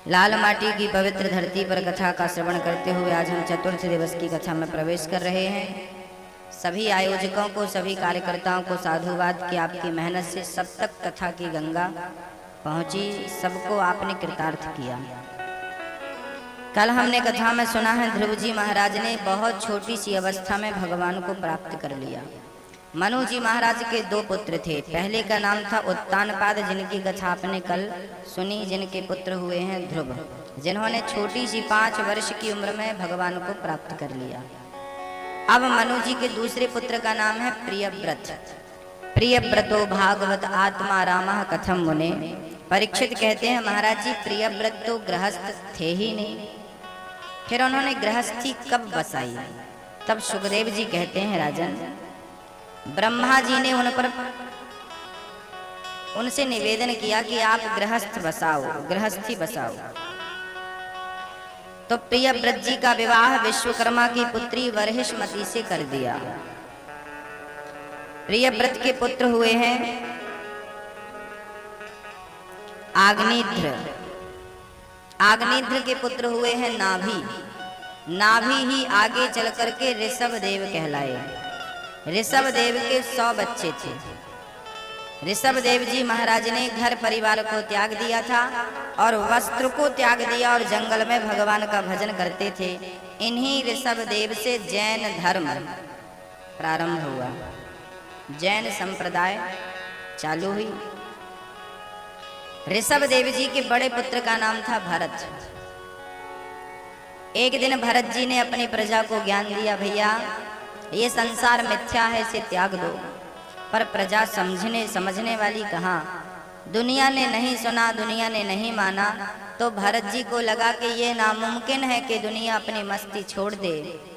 लाल माटी की पवित्र धरती पर कथा का श्रवण करते हुए आज हम चतुर्थ दिवस की कथा में प्रवेश कर रहे हैं। सभी आयोजकों को, सभी कार्यकर्ताओं को साधुवाद कि आपकी मेहनत से सब तक कथा की गंगा पहुंची, सबको आपने कृतार्थ किया। कल हमने कथा में सुना है ध्रुव जी महाराज ने बहुत छोटी सी अवस्था में भगवान को प्राप्त कर लिया। मनु जी महाराज के दो पुत्र थे। पहले का नाम था उत्तानपाद, जिनकी कथा आपने कल सुनी, जिनके पुत्र हुए हैं ध्रुव, जिन्होंने छोटी सी 5 वर्ष की उम्र में भगवान को प्राप्त कर लिया। अब मनु जी के दूसरे पुत्र का नाम है प्रियव्रत। प्रियव्रतो भागवत आत्मा रामः कथम मुने। परीक्षित कहते हैं महाराज जी प्रियव्रत तो गृहस्थ थे ही नहीं, फिर उन्होंने गृहस्थी कब बसाई? तब सुखदेव जी कहते हैं राजन, ब्रह्मा जी ने उनसे निवेदन किया कि आप गृहस्थी बसाओ। तो प्रियव्रत जी का विवाह विश्वकर्मा की पुत्री वर्हिष्मती से कर दिया। प्रियव्रत के पुत्र हुए हैं आग्निध्र। आग्निध्र के पुत्र हुए हैं नाभि। नाभि ही आगे चल करके ऋषभ देव कहलाए। ऋषभ देव के 100 बच्चे थे। ऋषभ देव जी महाराज ने घर परिवार को त्याग दिया था और वस्त्र को त्याग दिया और जंगल में भगवान का भजन करते थे। इन्हीं ऋषभ देव से जैन धर्म प्रारंभ हुआ, जैन संप्रदाय चालू हुई। ऋषभ देव जी के बड़े पुत्र का नाम था भरत। एक दिन भरत जी ने अपनी प्रजा को ज्ञान दिया, भैया ये संसार मिथ्या है, इसे त्याग दो। पर प्रजा समझने वाली कहाँ। दुनिया ने नहीं सुना, दुनिया ने नहीं माना। तो भरत जी को लगा कि ये नामुमकिन है कि दुनिया अपनी मस्ती छोड़ दे,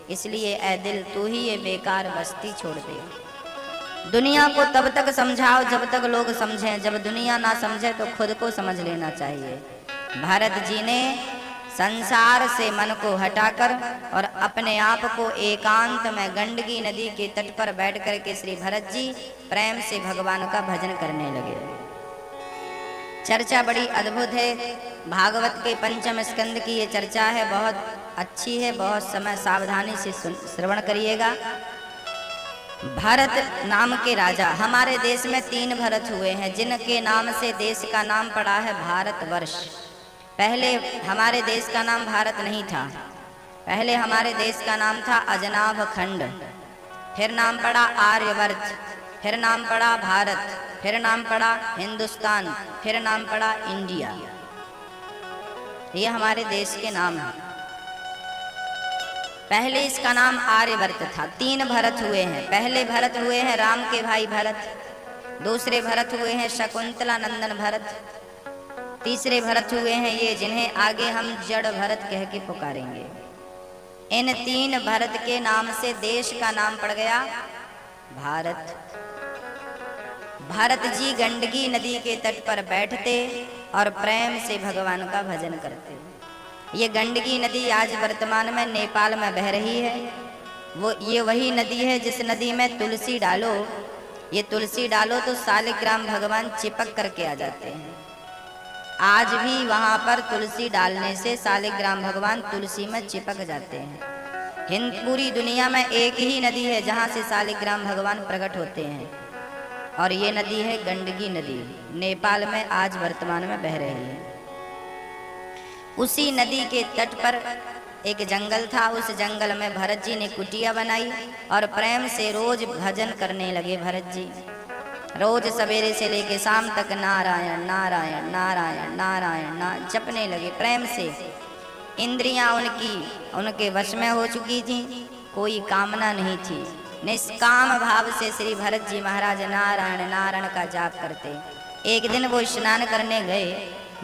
इसलिए ऐ दिल तू ही ये बेकार बस्ती छोड़ दे। दुनिया को तब तक समझाओ जब तक लोग समझें, जब दुनिया ना समझे तो खुद को समझ लेना चाहिए। भरत जी ने संसार से मन को हटाकर और अपने आप को एकांत में गंडकी नदी के तट पर बैठ करके श्री भरत जी प्रेम से भगवान का भजन करने लगे। चर्चा बड़ी अद्भुत है। भागवत के 5वें स्कंद की ये चर्चा है, बहुत अच्छी है। बहुत समय सावधानी से श्रवण करिएगा। भरत नाम के राजा, हमारे देश में 3 भरत हुए हैं, जिनके नाम से देश का नाम पड़ा है भारतवर्ष। पहले हमारे देश का नाम भारत नहीं था, पहले हमारे देश का नाम था अजनाभ खंड, फिर नाम पड़ा आर्यवर्त, फिर नाम पड़ा भारत, फिर नाम पड़ा हिंदुस्तान, फिर नाम पड़ा इंडिया। ये हमारे देश के नाम हैं। पहले इसका नाम आर्यवर्त था। 3 भरत हुए हैं। पहले भरत हुए हैं राम के भाई भरत, दूसरे भरत हुए हैं शकुंतला नंदन भरत, तीसरे भरत हुए हैं ये जिन्हें आगे हम जड़ भरत कह के पुकारेंगे। इन 3 भरत के नाम से देश का नाम पड़ गया भारत। भरत जी गंडकी नदी के तट पर बैठते और प्रेम से भगवान का भजन करते। ये गंडकी नदी आज वर्तमान में नेपाल में बह रही है। ये वही नदी है जिस नदी में तुलसी डालो, ये तुलसी डालो तो शालिग्राम भगवान चिपक करके आ जाते हैं। आज भी वहां पर तुलसी डालने से शालिग्राम भगवान तुलसी में चिपक जाते हैं। पूरी दुनिया में एक ही नदी है जहां से शालिग्राम भगवान प्रकट होते हैं, और ये नदी है गंडकी नदी। नेपाल में आज वर्तमान में बह रही है। उसी नदी के तट पर एक जंगल था। उस जंगल में भरत जी ने कुटिया बनाई और प्रेम से रोज भजन करने लगे। भरत जी रोज सवेरे से लेके शाम तक नारायण नारायण नारायण नारायण जपने लगे प्रेम से। इंद्रियां उनके वश में हो चुकी थी, कोई कामना नहीं थी। निष्काम भाव से श्री भरत जी महाराज नारायण नारायण का जाप करते। एक दिन वो स्नान करने गए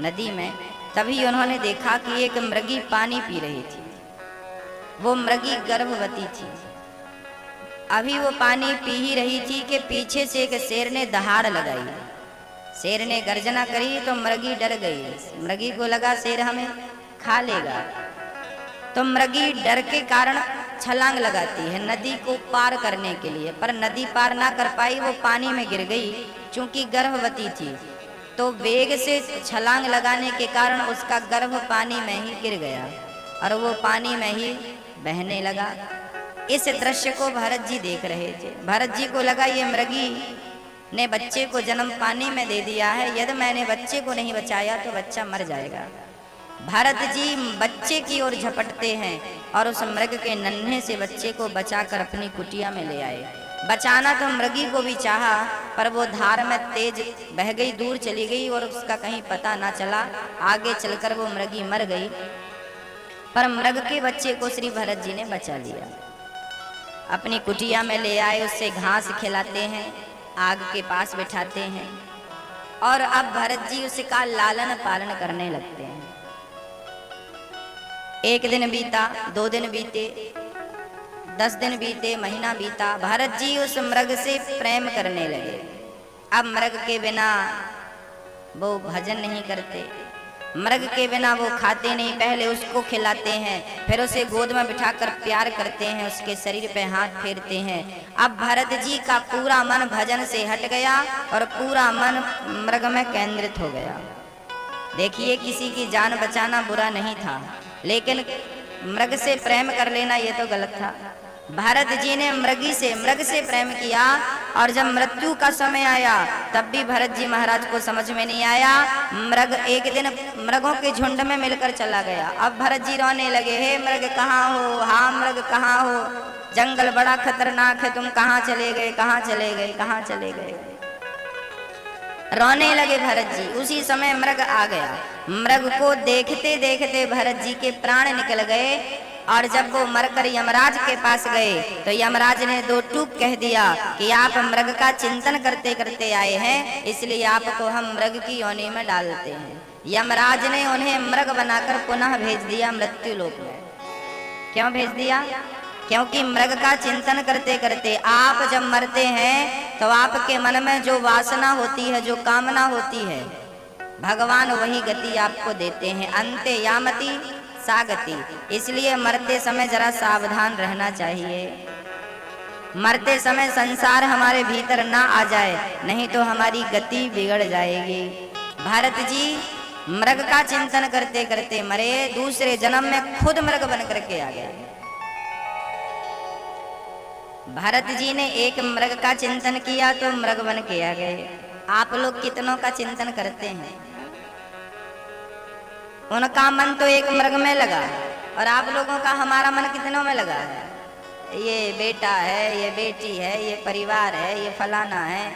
नदी में, तभी उन्होंने देखा कि एक मृगी पानी पी रही थी। वो मृगी गर्भवती थी। अभी वो पानी पी ही रही थी कि पीछे से एक शेर ने दहाड़ लगाई। शेर ने गर्जना करी तो मृगी डर गई। मृगी को लगा शेर हमें खा लेगा, तो मृगी डर के कारण छलांग लगाती है नदी को पार करने के लिए, पर नदी पार ना कर पाई। वो पानी में गिर गई। चूंकि गर्भवती थी तो वेग से छलांग लगाने के कारण उसका गर्भ पानी में ही गिर गया और वो पानी में ही बहने लगा। इस दृश्य को भरत जी देख रहे थे। भरत जी को लगा ये मृगी ने बच्चे को जन्म पानी में दे दिया है, यदि मैंने बच्चे को नहीं बचाया तो बच्चा मर जाएगा। भरत जी बच्चे की ओर झपटते हैं और उस मृग के नन्हे से बच्चे को बचाकर अपनी कुटिया में ले आए। बचाना तो मृगी को भी चाहा, पर वो धार में तेज बह गई, दूर चली गई और उसका कहीं पता ना चला। आगे चलकर वो मृगी मर गई, पर मृग के बच्चे को श्री भरत जी ने बचा लिया। अपनी कुटिया में ले आए, उससे घास खिलाते हैं, आग के पास बिठाते हैं और अब भरत जी उसका लालन पालन करने लगते हैं। एक दिन बीता, 2 दिन बीते, 10 दिन बीते, महीना बीता। भरत जी उस मृग से प्रेम करने लगे। अब मृग के बिना वो भजन नहीं करते, मृग के बिना वो खाते नहीं। पहले उसको खिलाते हैं, फिर उसे गोद में बिठाकर प्यार करते हैं, उसके शरीर पे हाथ फेरते हैं। अब भरत जी का पूरा मन भजन से हट गया और पूरा मन मृग में केंद्रित हो गया। देखिए, किसी की जान बचाना बुरा नहीं था, लेकिन मृग से प्रेम कर लेना ये तो गलत था। भरत जी ने मृग से प्रेम किया और जब मृत्यु का समय आया तब भी भरत जी महाराज को समझ में नहीं आया। मृग एक दिन मृगों के झुंड में मिलकर चला गया। अब भरत जी रोने लगे, हे मृग कहाँ हो, हाँ मृग कहाँ हो, जंगल बड़ा खतरनाक है, तुम कहाँ चले गए, कहाँ चले गए, कहाँ चले गए। रोने लगे भरत जी। उसी समय मृग आ गया। मृग को देखते देखते भरत जी के प्राण निकल गए और जब वो मरकर यमराज के पास गए तो यमराज ने 2 टूक कह दिया कि आप मृग का चिंतन करते करते आए हैं, इसलिए आपको हम मृग की योनि में डालते हैं। यमराज ने उन्हें मृग बनाकर पुनः भेज दिया मृत्यु लोक में। क्यों भेज दिया? क्योंकि मृग का चिंतन करते करते आप जब मरते हैं तो आपके मन में जो वासना होती है, जो कामना होती है, भगवान वही गति आपको देते हैं। अंते यामति सागति। इसलिए मरते समय जरा सावधान रहना चाहिए। मरते समय संसार हमारे भीतर ना आ जाए, नहीं तो हमारी गति बिगड़ जाएगी। भरत जी मृग का चिंतन करते करते मरे, दूसरे जन्म में खुद मृग बन करके आ गए। भरत जी ने एक मृग का चिंतन किया तो मृग बन के आ गए। आप लोग कितनों का चिंतन करते हैं? उनका मन तो एक मृग में लगा और आप लोगों का, हमारा मन कितनों में लगा है? ये बेटा है, ये बेटी है, ये परिवार है, ये फलाना है।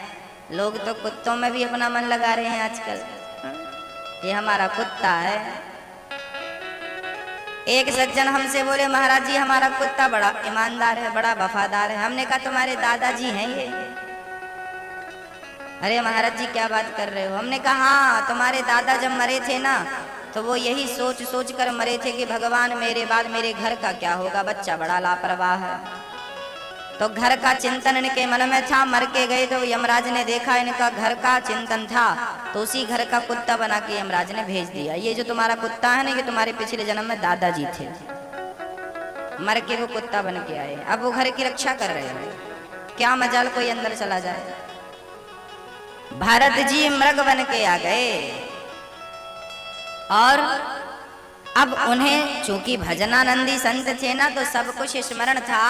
लोग तो कुत्तों में भी अपना मन लगा रहे हैं आजकल। ये हमारा कुत्ता है। एक सज्जन हमसे बोले, महाराज जी हमारा कुत्ता बड़ा ईमानदार है, बड़ा वफादार है। हमने कहा तुम्हारे दादाजी हैं ये? अरे महाराज जी क्या बात कर रहे हो? हमने कहा हाँ, तुम्हारे दादा जब मरे थे ना तो वो यही सोच सोच कर मरे थे कि भगवान मेरे बाद मेरे घर का क्या होगा, बच्चा बड़ा लापरवाह है। तो घर का चिंतन इनके मन में था। मर के गए तो यमराज ने देखा इनका घर का चिंतन था, तो उसी घर का कुत्ता बना के यमराज ने भेज दिया। ये जो तुम्हारा कुत्ता है ना, ये तुम्हारे पिछले जन्म में दादाजी थे, मर के वो कुत्ता बन के आए। अब वो घर की रक्षा कर रहे हैं। क्या मजाल कोई अंदर चला जाए। भरत जी मृग बन के आ गए और अब उन्हें चूंकि भजनानंदी संत थे ना, तो सब कुछ स्मरण था।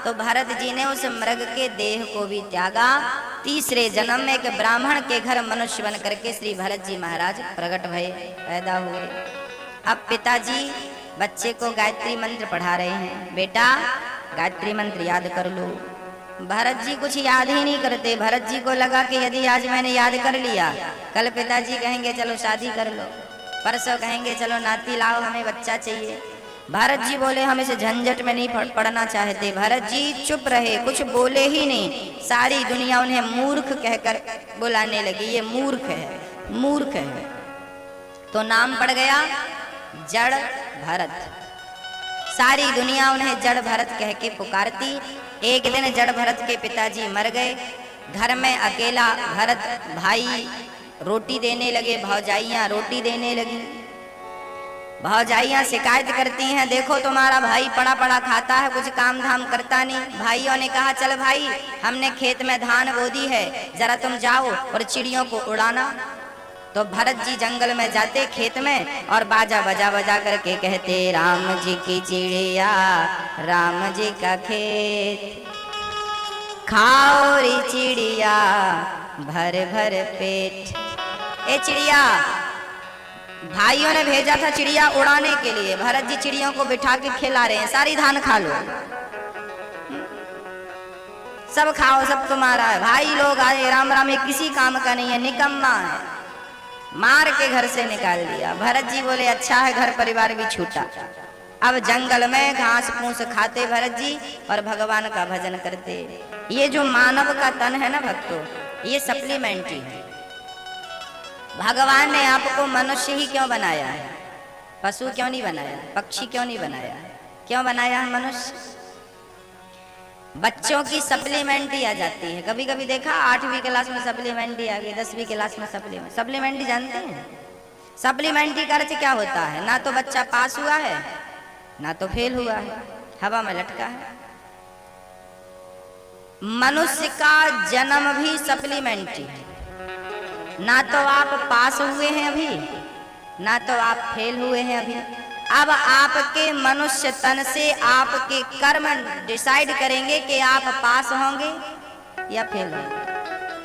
तो भरत जी ने उस मृग के देह को भी त्यागा। तीसरे जन्म में एक ब्राह्मण के घर मनुष्य बन करके श्री भरत जी महाराज प्रकट भये, पैदा हुए। अब पिताजी बच्चे को गायत्री मंत्र पढ़ा रहे हैं, बेटा गायत्री मंत्र याद कर लो। भरत जी कुछ याद ही नहीं करते। भरत जी को लगा कि यदि आज मैंने याद कर लिया, कल पिताजी कहेंगे चलो शादी कर लो, परसों कहेंगे चलो नाती लाओ, हमें बच्चा चाहिए। भरत जी बोले हम इस झंझट में नहीं पड़ना चाहते। भरत जी चुप रहे, कुछ बोले ही नहीं। सारी दुनिया उन्हें मूर्ख कहकर बुलाने लगी, ये मूर्ख है, मूर्ख है। तो नाम पड़ गया जड़ भरत। सारी दुनिया उन्हें जड़ भरत कह के पुकारती। एक दिन जड़ भरत के पिताजी मर गए। घर में अकेला भरत भाई रोटी देने लगे, भौजाइयाँ रोटी देने लगी। भौजाइयाँ शिकायत करती हैं, देखो तुम्हारा भाई पड़ा पड़ा खाता है, कुछ काम धाम करता नहीं। भाइयों ने कहा चल भाई, हमने खेत में धान बो दी है, जरा तुम जाओ और चिड़ियों को उड़ाना। तो भरत जी जंगल में जाते खेत में और बाजा बजा बजा करके कहते, राम जी की चिड़िया राम जी का खेत, खाओ रे चिड़िया भर भर पेट। ए चिड़िया, भाइयों ने भेजा था चिड़िया उड़ाने के लिए, भरत जी चिड़ियों को बिठा के खिला रहे हैं, सारी धान खा लो, सब खाओ, सब तुम्हारा है। भाई लोग आए, राम राम, ये किसी काम का नहीं है, निकम्मा है, मार के घर से निकाल दिया। भरत जी बोले अच्छा है, घर परिवार भी छूटा। अब जंगल में घास फूस खाते भरत जी और भगवान का भजन करते। ये जो मानव का तन है ना भक्तों, ये सप्लीमेंट्री है। भगवान ने आपको मनुष्य ही क्यों बनाया है? पशु क्यों नहीं बनाया? पक्षी क्यों नहीं बनाया? क्यों बनाया है मनुष्य? बच्चों की सप्लीमेंट्री आ जाती है, कभी कभी देखा 8वीं क्लास में सप्लीमेंट्री आ गई, 10वीं क्लास में सप्लीमेंट्री जानते हैं? सप्लीमेंट्री का अर्थ क्या होता है? ना तो बच्चा पास हुआ है ना तो फेल हुआ है, हवा में लटका है। मनुष्य का जन्म भी सप्लीमेंट्री है, ना तो आप पास हुए हैं अभी ना तो आप फेल हुए हैं अभी। अब आपके मनुष्य तन से आपके कर्म डिसाइड करेंगे कि आप पास होंगे या फेल होंगे।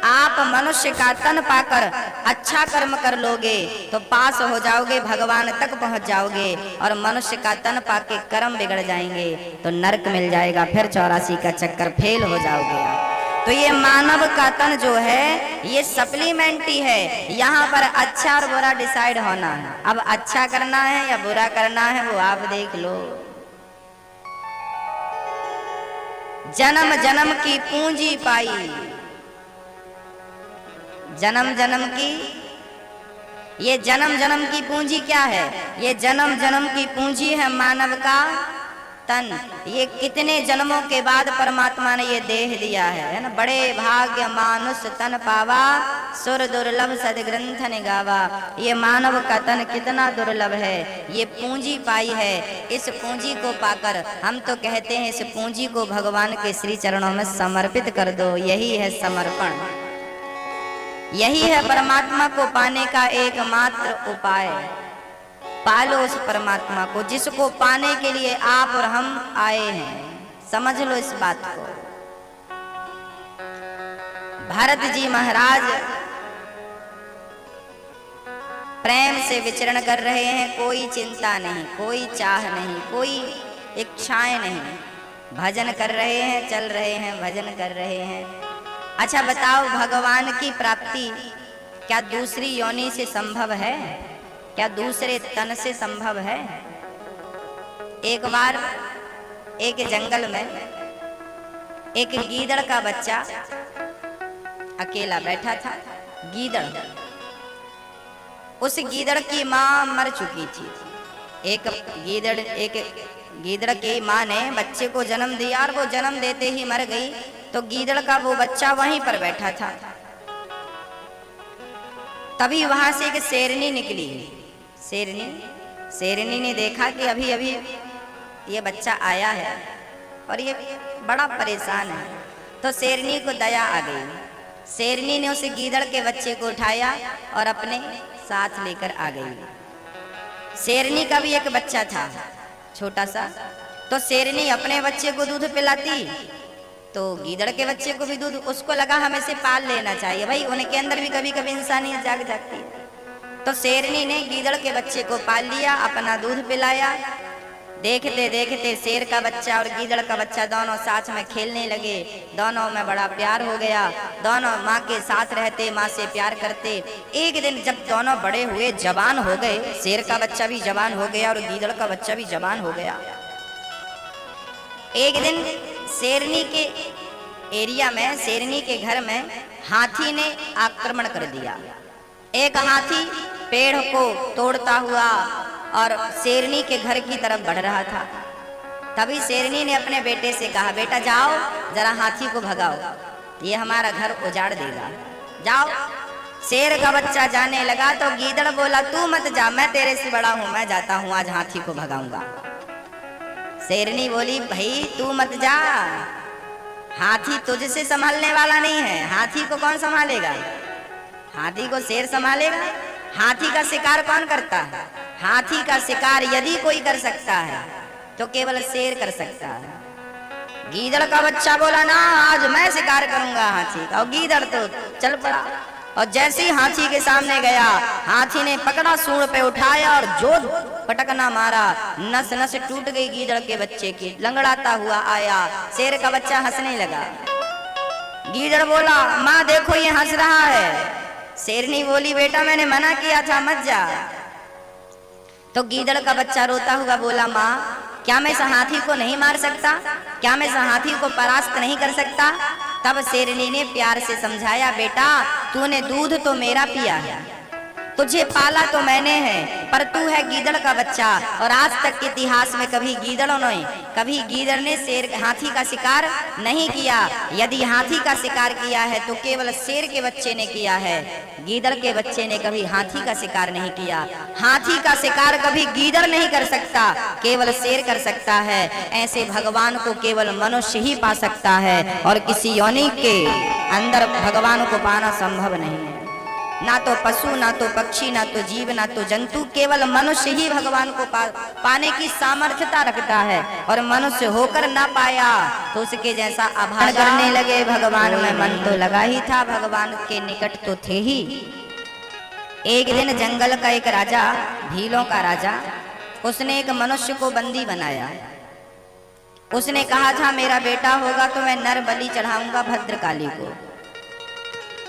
आप मनुष्य का तन पाकर अच्छा कर्म कर लोगे तो पास हो जाओगे, भगवान तक पहुंच जाओगे, और मनुष्य का तन पाके कर्म बिगड़ जाएंगे तो नरक मिल जाएगा, फिर 84 का चक्कर, फेल हो जाओगे आप। तो ये मानव का तन जो है ये सप्लीमेंट्री है, यहाँ पर अच्छा और बुरा डिसाइड होना है। अब अच्छा करना है या बुरा करना है वो आप देख लो। जन्म जन्म की पूंजी पाई, जन्म जन्म की, ये जन्म जन्म की पूंजी क्या है? ये जन्म जन्म की पूंजी है मानव का तन। ये कितने जन्मों के बाद परमात्मा ने ये देह दिया है ना। बड़े भाग्य मानुष तन पावा, सुर दुर्लभ सदग्रंथ निगावा। ये मानव का तन कितना दुर्लभ है, ये पूंजी पाई है। इस पूंजी को पाकर हम तो कहते हैं इस पूंजी को भगवान के श्री चरणों में समर्पित कर दो। यही है समर्पण, यही है परमात्मा को पाने का एकमात्र उपाय। पालो उस परमात्मा को जिसको पाने के लिए आप और हम आए हैं, समझ लो इस बात को। भरत जी महाराज प्रेम से विचरण कर रहे हैं, कोई चिंता नहीं, कोई चाह नहीं, कोई इच्छाएं नहीं, भजन कर रहे हैं, चल रहे हैं, भजन कर रहे हैं। अच्छा बताओ, भगवान की प्राप्ति क्या दूसरी योनि से संभव है? क्या दूसरे तन से संभव है? एक बार एक जंगल में एक गीदड़ का बच्चा अकेला बैठा था। गीदड़, उस गीदड़ की मां मर चुकी थी। एक गीदड़ की मां ने बच्चे को जन्म दिया और वो जन्म देते ही मर गई। तो गीदड़ का वो बच्चा वहीं पर बैठा था। तभी वहां से एक शेरनी निकली। शेरनी ने देखा कि अभी अभी ये बच्चा आया है और ये बड़ा परेशान है। तो शेरनी को दया आ गई। शेरनी ने उस गीदड़ के बच्चे को उठाया और अपने साथ लेकर आ गई। शेरनी का भी एक बच्चा था छोटा सा। तो शेरनी अपने बच्चे को दूध पिलाती तो गीदड़ के बच्चे को भी दूध। उसको लगा हमें से पाल लेना चाहिए, भाई उनके अंदर भी कभी कभी इंसानियत जाग जाती है। तो शेरनी ने गीदड़ के बच्चे को पाल लिया, अपना दूध पिलाया। देखते देखते शेर का बच्चा और गीदड़ का बच्चा दोनों साथ में खेलने लगे। दोनों में बड़ा प्यार हो गया। दोनों माँ के साथ रहते, माँ से प्यार करते। एक दिन जब दोनों बड़े हुए, जवान हो गए, शेर का बच्चा भी जवान हो गया और गीदड़ का बच्चा भी जवान हो गया। एक दिन शेरनी के एरिया में, शेरनी के घर में हाथी ने आक्रमण कर दिया। एक हाथी पेड़ को तोड़ता हुआ और शेरनी के घर की तरफ बढ़ रहा था। तभी शेरनी ने अपने बेटे से कहा, बेटा जाओ जरा हाथी को भगाओ, ये हमारा घर उजाड़ देगा, जाओ। शेर का बच्चा जाने लगा तो गीदड़ बोला, तू मत जा, मैं तेरे से बड़ा हूं, मैं जाता हूं, आज हाथी को भगाऊंगा। शेरनी बोली, भाई तू मत जा, हाथी तुझसे संभालने वाला नहीं है। हाथी को कौन संभालेगा? हाथी को शेर संभालेगा। हाथी का शिकार कौन करता है? हाथी का शिकार यदि कोई कर सकता है तो केवल शेर कर सकता है। गीदड़ का बच्चा बोला ना आज मैं शिकार करूंगा हाथी का, और गीदड़ तो चल पड़ा और जैसे ही हाथी के सामने गया, हाथी ने पकड़ा, सूंड पे उठाया और जो पटकना मारा, नस नस टूट गई गीदड़ के बच्चे की। लंगड़ाता हुआ आया, शेर का बच्चा हंसने लगा। गीदड़ बोला माँ देखो ये हंस रहा है। शेरनी बोली बेटा मैंने मना किया था मत जा। तो गीदड़ का बच्चा रोता हुआ बोला माँ क्या मैं इस हाथी को नहीं मार सकता? क्या मैं इस हाथी को परास्त नहीं कर सकता? तब शेरनी ने प्यार से समझाया बेटा तूने दूध तो मेरा पिया है, तुझे पाला तो मैंने है, पर तू है गीदड़ का बच्चा और आज तक के इतिहास में कभी गीदड़ ने शेर हाथी का शिकार नहीं किया। यदि हाथी का शिकार किया है तो केवल शेर के बच्चे ने किया है, गीदड़ के बच्चे ने कभी हाथी का शिकार नहीं किया। हाथी का शिकार कभी गीदड़ नहीं कर सकता, केवल शेर कर सकता है। ऐसे भगवान को केवल मनुष्य ही पा सकता है और किसी योनि के अंदर भगवान को पाना संभव नहीं है। ना तो पशु, ना तो पक्षी, ना तो जीव, ना तो जंतु, केवल मनुष्य ही भगवान को पाने की सामर्थ्यता रखता है। और मनुष्य होकर ना पाया तो उसके जैसा आभार करने लगे भगवान में मन तो लगा ही था, भगवान के निकट तो थे ही। एक दिन जंगल का एक राजा, भीलों का राजा, उसने एक मनुष्य को बंदी बनाया। उसने कहा था मेरा बेटा होगा तो मैं नर बलि चढ़ाऊंगा भद्रकाली को।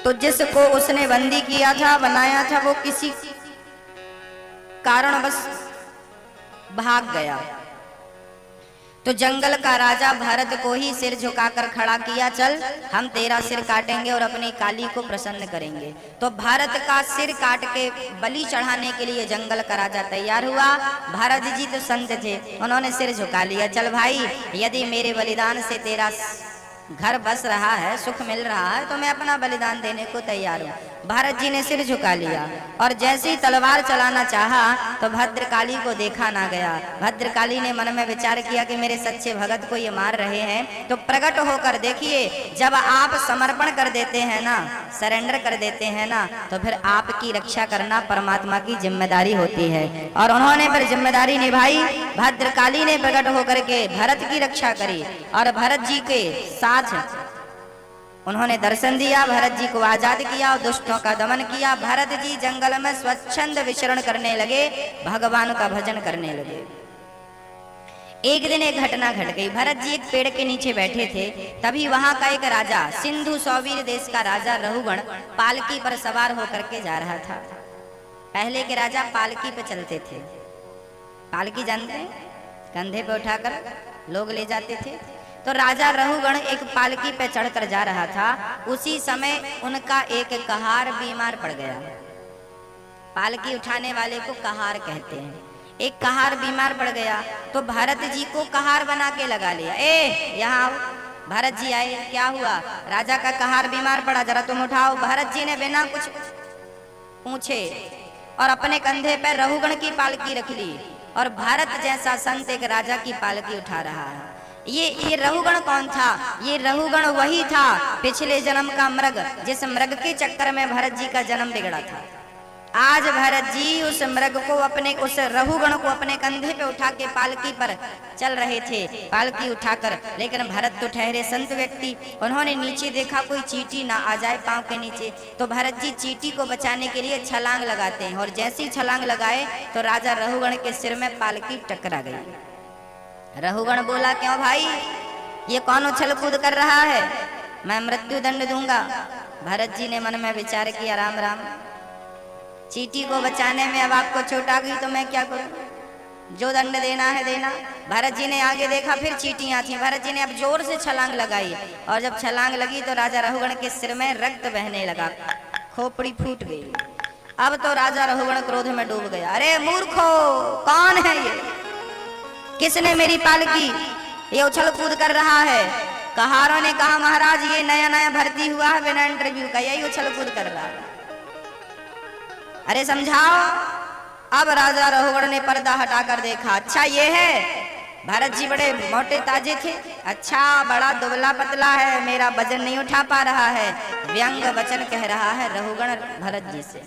तो जिसको उसने बंदी किया था, बनाया था, वो किसी कारणवश भाग गया। तो जंगल का राजा भरत को ही सिर झुकाकर खड़ा किया, चल हम तेरा सिर काटेंगे और अपनी काली को प्रसन्न करेंगे। तो भारत का सिर काट के बलि चढ़ाने के लिए जंगल का राजा तैयार हुआ। भरत जी तो संत थे, उन्होंने सिर झुका लिया। चल भाई यदि मेरे बलिदान से तेरा घर बस रहा है, सुख मिल रहा है, तो मैं अपना बलिदान देने को तैयार हूँ। भरत जी ने सिर झुका लिया और जैसे ही तलवार चलाना चाहा तो भद्रकाली को देखा ना गया। भद्रकाली ने मन में विचार किया कि मेरे सच्चे भगत को ये मार रहे हैं, तो प्रकट होकर देखिए जब आप समर्पण कर देते हैं ना, सरेंडर कर देते हैं ना, तो फिर आपकी रक्षा करना परमात्मा की जिम्मेदारी होती है। और उन्होंने फिर जिम्मेदारी निभाई। भद्रकाली ने प्रकट होकर के भरत की रक्षा करी और भरत जी के साथ उन्होंने दर्शन दिया, भरत जी को आजाद किया और दुष्टों का दमन किया। भरत जी जंगल में स्वच्छंद विचरण करने लगे, भगवान का भजन करने लगे। एक दिन एक घटना घट गई। भरत जी एक पेड़ के नीचे बैठे थे, तभी वहां का एक राजा, सिंधु सौवीर देश का राजा रहुगण, पालकी पर सवार होकर के जा रहा था। पहले के राजा पालकी पे चलते थे। पालकी जानते हैं, कंधे पे उठाकर लोग ले जाते थे। तो राजा रहुगण एक पालकी पे चढ़कर जा रहा था। उसी समय उनका एक कहार बीमार पड़ गया। पालकी उठाने वाले को कहार कहते हैं। एक कहार बीमार पड़ गया तो भरत जी को कहार बना के लगा लिया। यहाँ आओ। भरत जी आए, क्या हुआ? राजा का कहार बीमार पड़ा, जरा तुम उठाओ। भरत जी ने बिना कुछ पूछे और अपने कंधे पर रहुगण की पालकी रख ली और भारत जैसा संत एक राजा की पालकी उठा रहा है। ये रहुगण कौन था? ये रहुगण वही था पिछले जन्म का मृग, जिस मृग के चक्कर में भरत जी का जन्म बिगड़ा था। आज भरत जी उस मृग को उस रहुगण को अपने कंधे पे उठा के पालकी पर चल रहे थे, पालकी उठाकर। लेकिन भरत तो ठहरे संत व्यक्ति, उन्होंने नीचे देखा कोई चींटी ना आ जाए पांव के नीचे। तो भरत जी चींटी को बचाने के लिए छलांग लगाते हैं और जैसे ही छलांग लगाए तो राजा रहुगण के सिर में पालकी टकरा गई। रहुगण बोला क्यों भाई, ये कौन उछल कूद कर रहा है? मैं मृत्यु दंड दूंगा। भरत जी ने मन में विचार किया, राम राम, चींटी को बचाने में अब आपको चोट आ गई तो मैं क्या करूं, जो दंड देना है देना। भरत जी ने आगे देखा, फिर चींटियां थी। भरत जी ने अब जोर से छलांग लगाई और जब छलांग लगी तो राजा रहुगण के सिर में रक्त बहने लगा, खोपड़ी फूट गई। अब तो राजा रहुगण क्रोध में डूब गया। अरे मूर्खो, कौन है ये? किसने मेरी पालकी, ये उछल कूद कर रहा है? कहारों ने कहा महाराज ये नया नया भर्ती हुआ है बिना इंटरव्यू का, यही उछल कूद कर रहा है। अरे समझाओ। अब राजा रहुगण ने पर्दा हटाकर देखा, अच्छा ये है। भरत जी बड़े मोटे ताजे थे, अच्छा बड़ा दुबला पतला है, मेरा वजन नहीं उठा पा रहा है। व्यंग वचन कह रहा है रहुगण भरत जी से।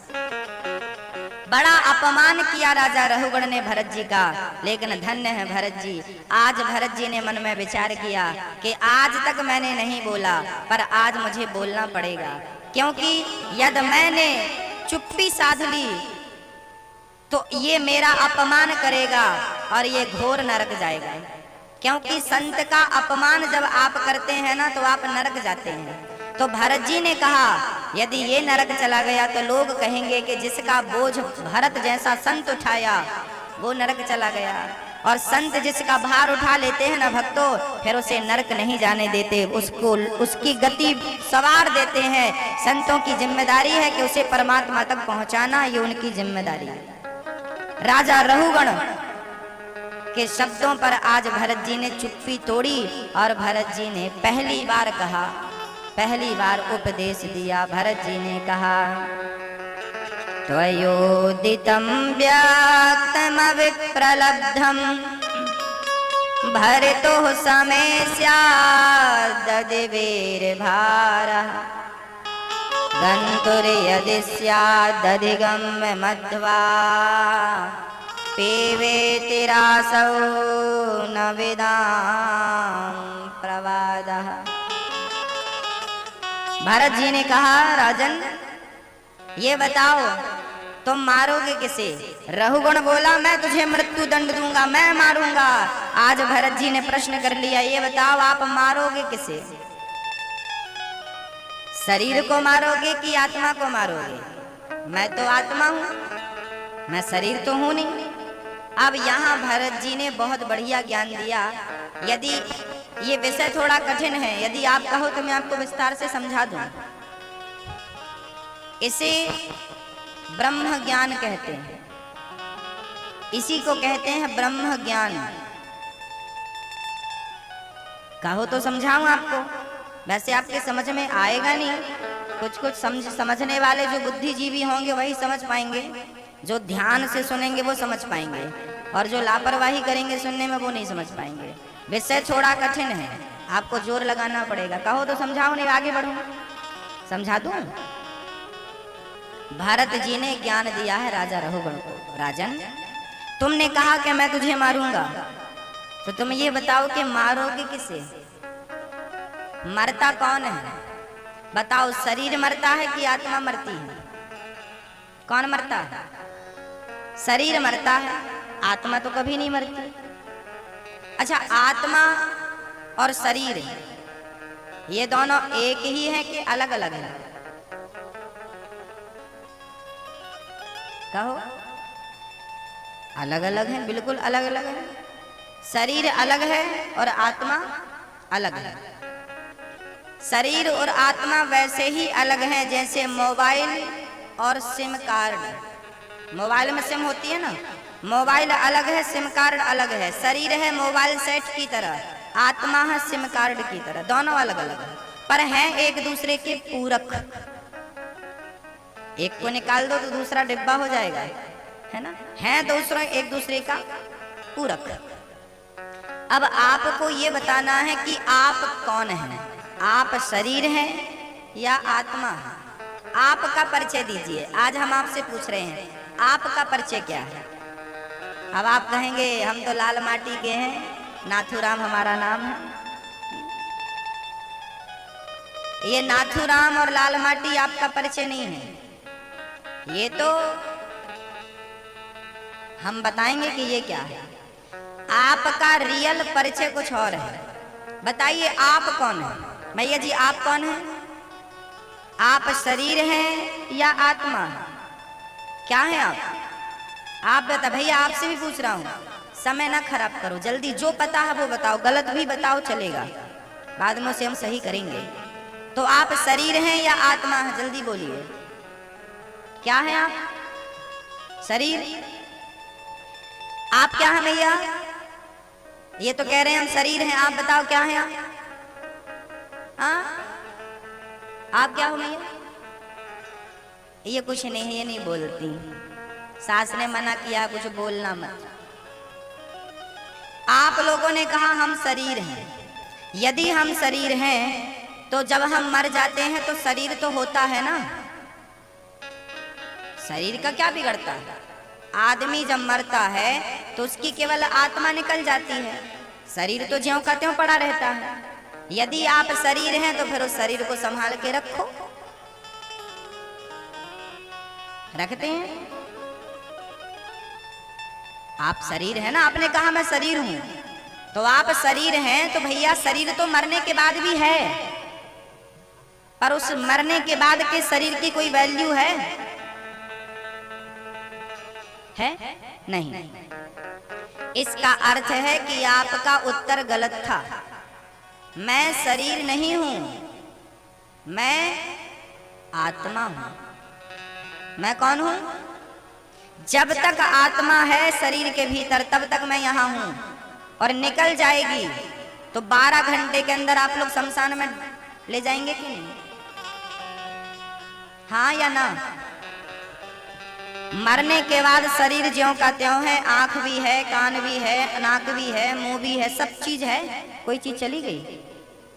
बड़ा अपमान किया राजा रहुगण ने भरत जी का, लेकिन धन्य है भरत जी। आज भरत जी ने मन में विचार किया कि आज तक मैंने नहीं बोला, पर आज मुझे बोलना पड़ेगा, क्योंकि यदि मैंने चुप्पी साध ली तो ये मेरा अपमान करेगा और ये घोर नरक जाएगा। क्योंकि संत का अपमान जब आप करते हैं ना तो आप नरक जाते हैं। तो भरत जी ने कहा यदि ये नरक चला गया तो लोग कहेंगे कि जिसका बोझ भरत जैसा संत उठाया वो नरक चला गया, और संत जिसका भार उठा लेते हैं ना भक्तों, फिर उसे नरक नहीं जाने देते, उसको उसकी गति सवार देते हैं। संतों की जिम्मेदारी है कि उसे परमात्मा तक पहुंचाना, ये उनकी जिम्मेदारी है। राजा रहुगण के शब्दों पर आज भरत जी ने चुप्पी तोड़ी और भरत जी ने पहली बार कहा, पहली बार उपदेश दिया। भरत जी ने कहा त्वयोदितं व्यक्तमविप्रलब्धं भरतो समे स्याददिवीर्भारः गन्तुर्यदि स्यादधिगम्य मध्वा पीवेतिरासौ न विदां प्रवादः। भरत जी ने कहा राजन ये बताओ तुम मारोगे किसे? रहुगण बोला मैं तुझे मृत्यु दंड दूंगा, मैं मारूंगा। आज भरत जी ने प्रश्न कर लिया, ये बताओ आप मारोगे किसे? शरीर को मारोगे कि आत्मा को मारोगे? मैं तो आत्मा हूं, मैं शरीर तो हूं नहीं। अब यहाँ भरत जी ने बहुत बढ़िया ज्ञान दिया। यदि ये विषय थोड़ा कठिन है, यदि आप कहो तो मैं आपको विस्तार से समझा दूं। इसे ब्रह्म ज्ञान कहते हैं, इसी को कहते हैं ब्रह्म ज्ञान। कहो तो समझाऊं आपको, वैसे आपके समझ में आएगा नहीं। कुछ समझने वाले जो बुद्धिजीवी होंगे वही समझ पाएंगे, जो ध्यान से सुनेंगे वो समझ पाएंगे, और जो लापरवाही करेंगे सुनने में वो नहीं समझ पाएंगे। विषय थोड़ा कठिन है, आपको जोर लगाना पड़ेगा। कहो तो समझाओ, नहीं आगे बढ़ो, समझा दूं। भरत जी ने ज्ञान दिया है राजा रहुगण को। राजन तुमने कहा कि मैं तुझे मारूंगा, तो तुम ये बताओ कि मारोगे किसे? मरता कौन है बताओ? शरीर मरता है कि आत्मा मरती है? कौन मरता है? शरीर मरता है, आत्मा तो कभी नहीं मरती। अच्छा, आत्मा और शरीर ये दोनों एक ही हैं कि अलग अलग हैं? कहो। अलग अलग हैं, बिल्कुल अलग अलग है। शरीर अलग है और आत्मा अलग है। शरीर और आत्मा वैसे ही अलग हैं जैसे मोबाइल और सिम कार्ड। मोबाइल में सिम होती है ना, मोबाइल अलग है, सिम कार्ड अलग है। शरीर है मोबाइल सेट की तरह, आत्मा है सिम कार्ड की तरह, दोनों अलग अलग है, पर हैं एक दूसरे के पूरक। एक को निकाल दो तो दूसरा डिब्बा हो जाएगा, है ना? हैं दूसरा एक दूसरे का पूरक। अब आपको ये बताना है कि आप कौन हैं, आप शरीर हैं या आत्मा है? आपका परिचय दीजिए। आज हम आपसे पूछ रहे हैं आपका परिचय क्या है? अब आप कहेंगे हम तो लाल माटी के हैं, नाथूराम हमारा नाम है। ये नाथूराम और लाल माटी आपका परिचय नहीं है, ये तो हम बताएंगे कि ये क्या है। आपका रियल परिचय कुछ और है। बताइए आप कौन है? भैया जी आप कौन हैं? आप शरीर हैं या आत्मा है? क्या है आप? आप बता भैया, आपसे भी पूछ रहा हूँ, समय ना खराब करो, जल्दी जो पता है वो बताओ, गलत भी बताओ चलेगा, बाद में उसे हम सही करेंगे। तो आप शरीर हैं या आत्मा है? जल्दी बोलिए, क्या है आप? शरीर? आप क्या है भैया? ये तो कह रहे हैं हम शरीर हैं, आप बताओ क्या है आप? हाँ, आप क्या हो भैया? ये कुछ नहीं है, ये नहीं बोलती, सास ने मना किया कुछ बोलना मत। आप लोगों ने कहा हम शरीर हैं। यदि हम शरीर हैं तो जब हम मर जाते हैं तो शरीर तो होता है ना, शरीर का क्या बिगड़ता है? आदमी जब मरता है तो उसकी केवल आत्मा निकल जाती है, शरीर तो ज्यों का त्यों पड़ा रहता है। यदि आप शरीर हैं तो फिर उस शरीर को संभाल के रखो। रखते हैं? आप शरीर है ना, आपने कहा मैं शरीर हूं, तो आप शरीर हैं तो भैया शरीर तो मरने के बाद भी है, पर उस मरने के बाद के शरीर की कोई वैल्यू है? नहीं। इसका अर्थ है कि आपका उत्तर गलत था। मैं शरीर नहीं हूं, मैं आत्मा हूं। मैं कौन हूं? जब तक आत्मा है शरीर के भीतर तब तक मैं यहां हूं, और निकल जाएगी तो 12 घंटे के अंदर आप लोग शमशान में ले जाएंगे कि नहीं? हाँ या ना? मरने के बाद शरीर ज्यों का त्यों है, आंख भी है, कान भी है, नाक भी है, मुंह भी है, सब चीज है। कोई चीज चली गई?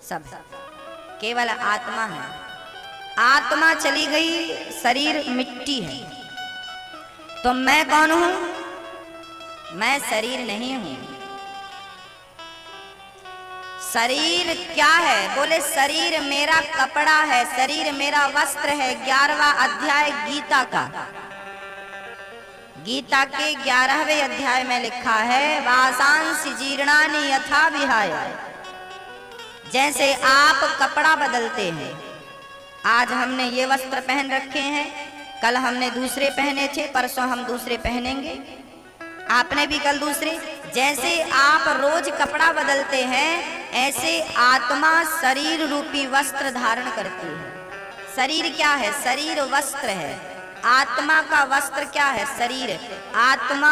सब। केवल आत्मा है। आत्मा चली गई, शरीर मिट्टी है। तो मैं कौन हूं? मैं शरीर नहीं हूं। शरीर क्या है? बोले शरीर मेरा कपड़ा है, शरीर मेरा वस्त्र है। 11वां अध्याय गीता का, गीता के 11वें अध्याय में लिखा है, वासांसि जीर्णानि यथा विहाय। जैसे आप कपड़ा बदलते हैं, आज हमने ये वस्त्र पहन रखे हैं, कल हमने दूसरे पहने थे, परसों हम दूसरे पहनेंगे, आपने भी कल दूसरे। जैसे आप रोज कपड़ा बदलते हैं, ऐसे आत्मा शरीर रूपी वस्त्र धारण करती है। शरीर क्या है? शरीर वस्त्र है। आत्मा का वस्त्र क्या है? शरीर। आत्मा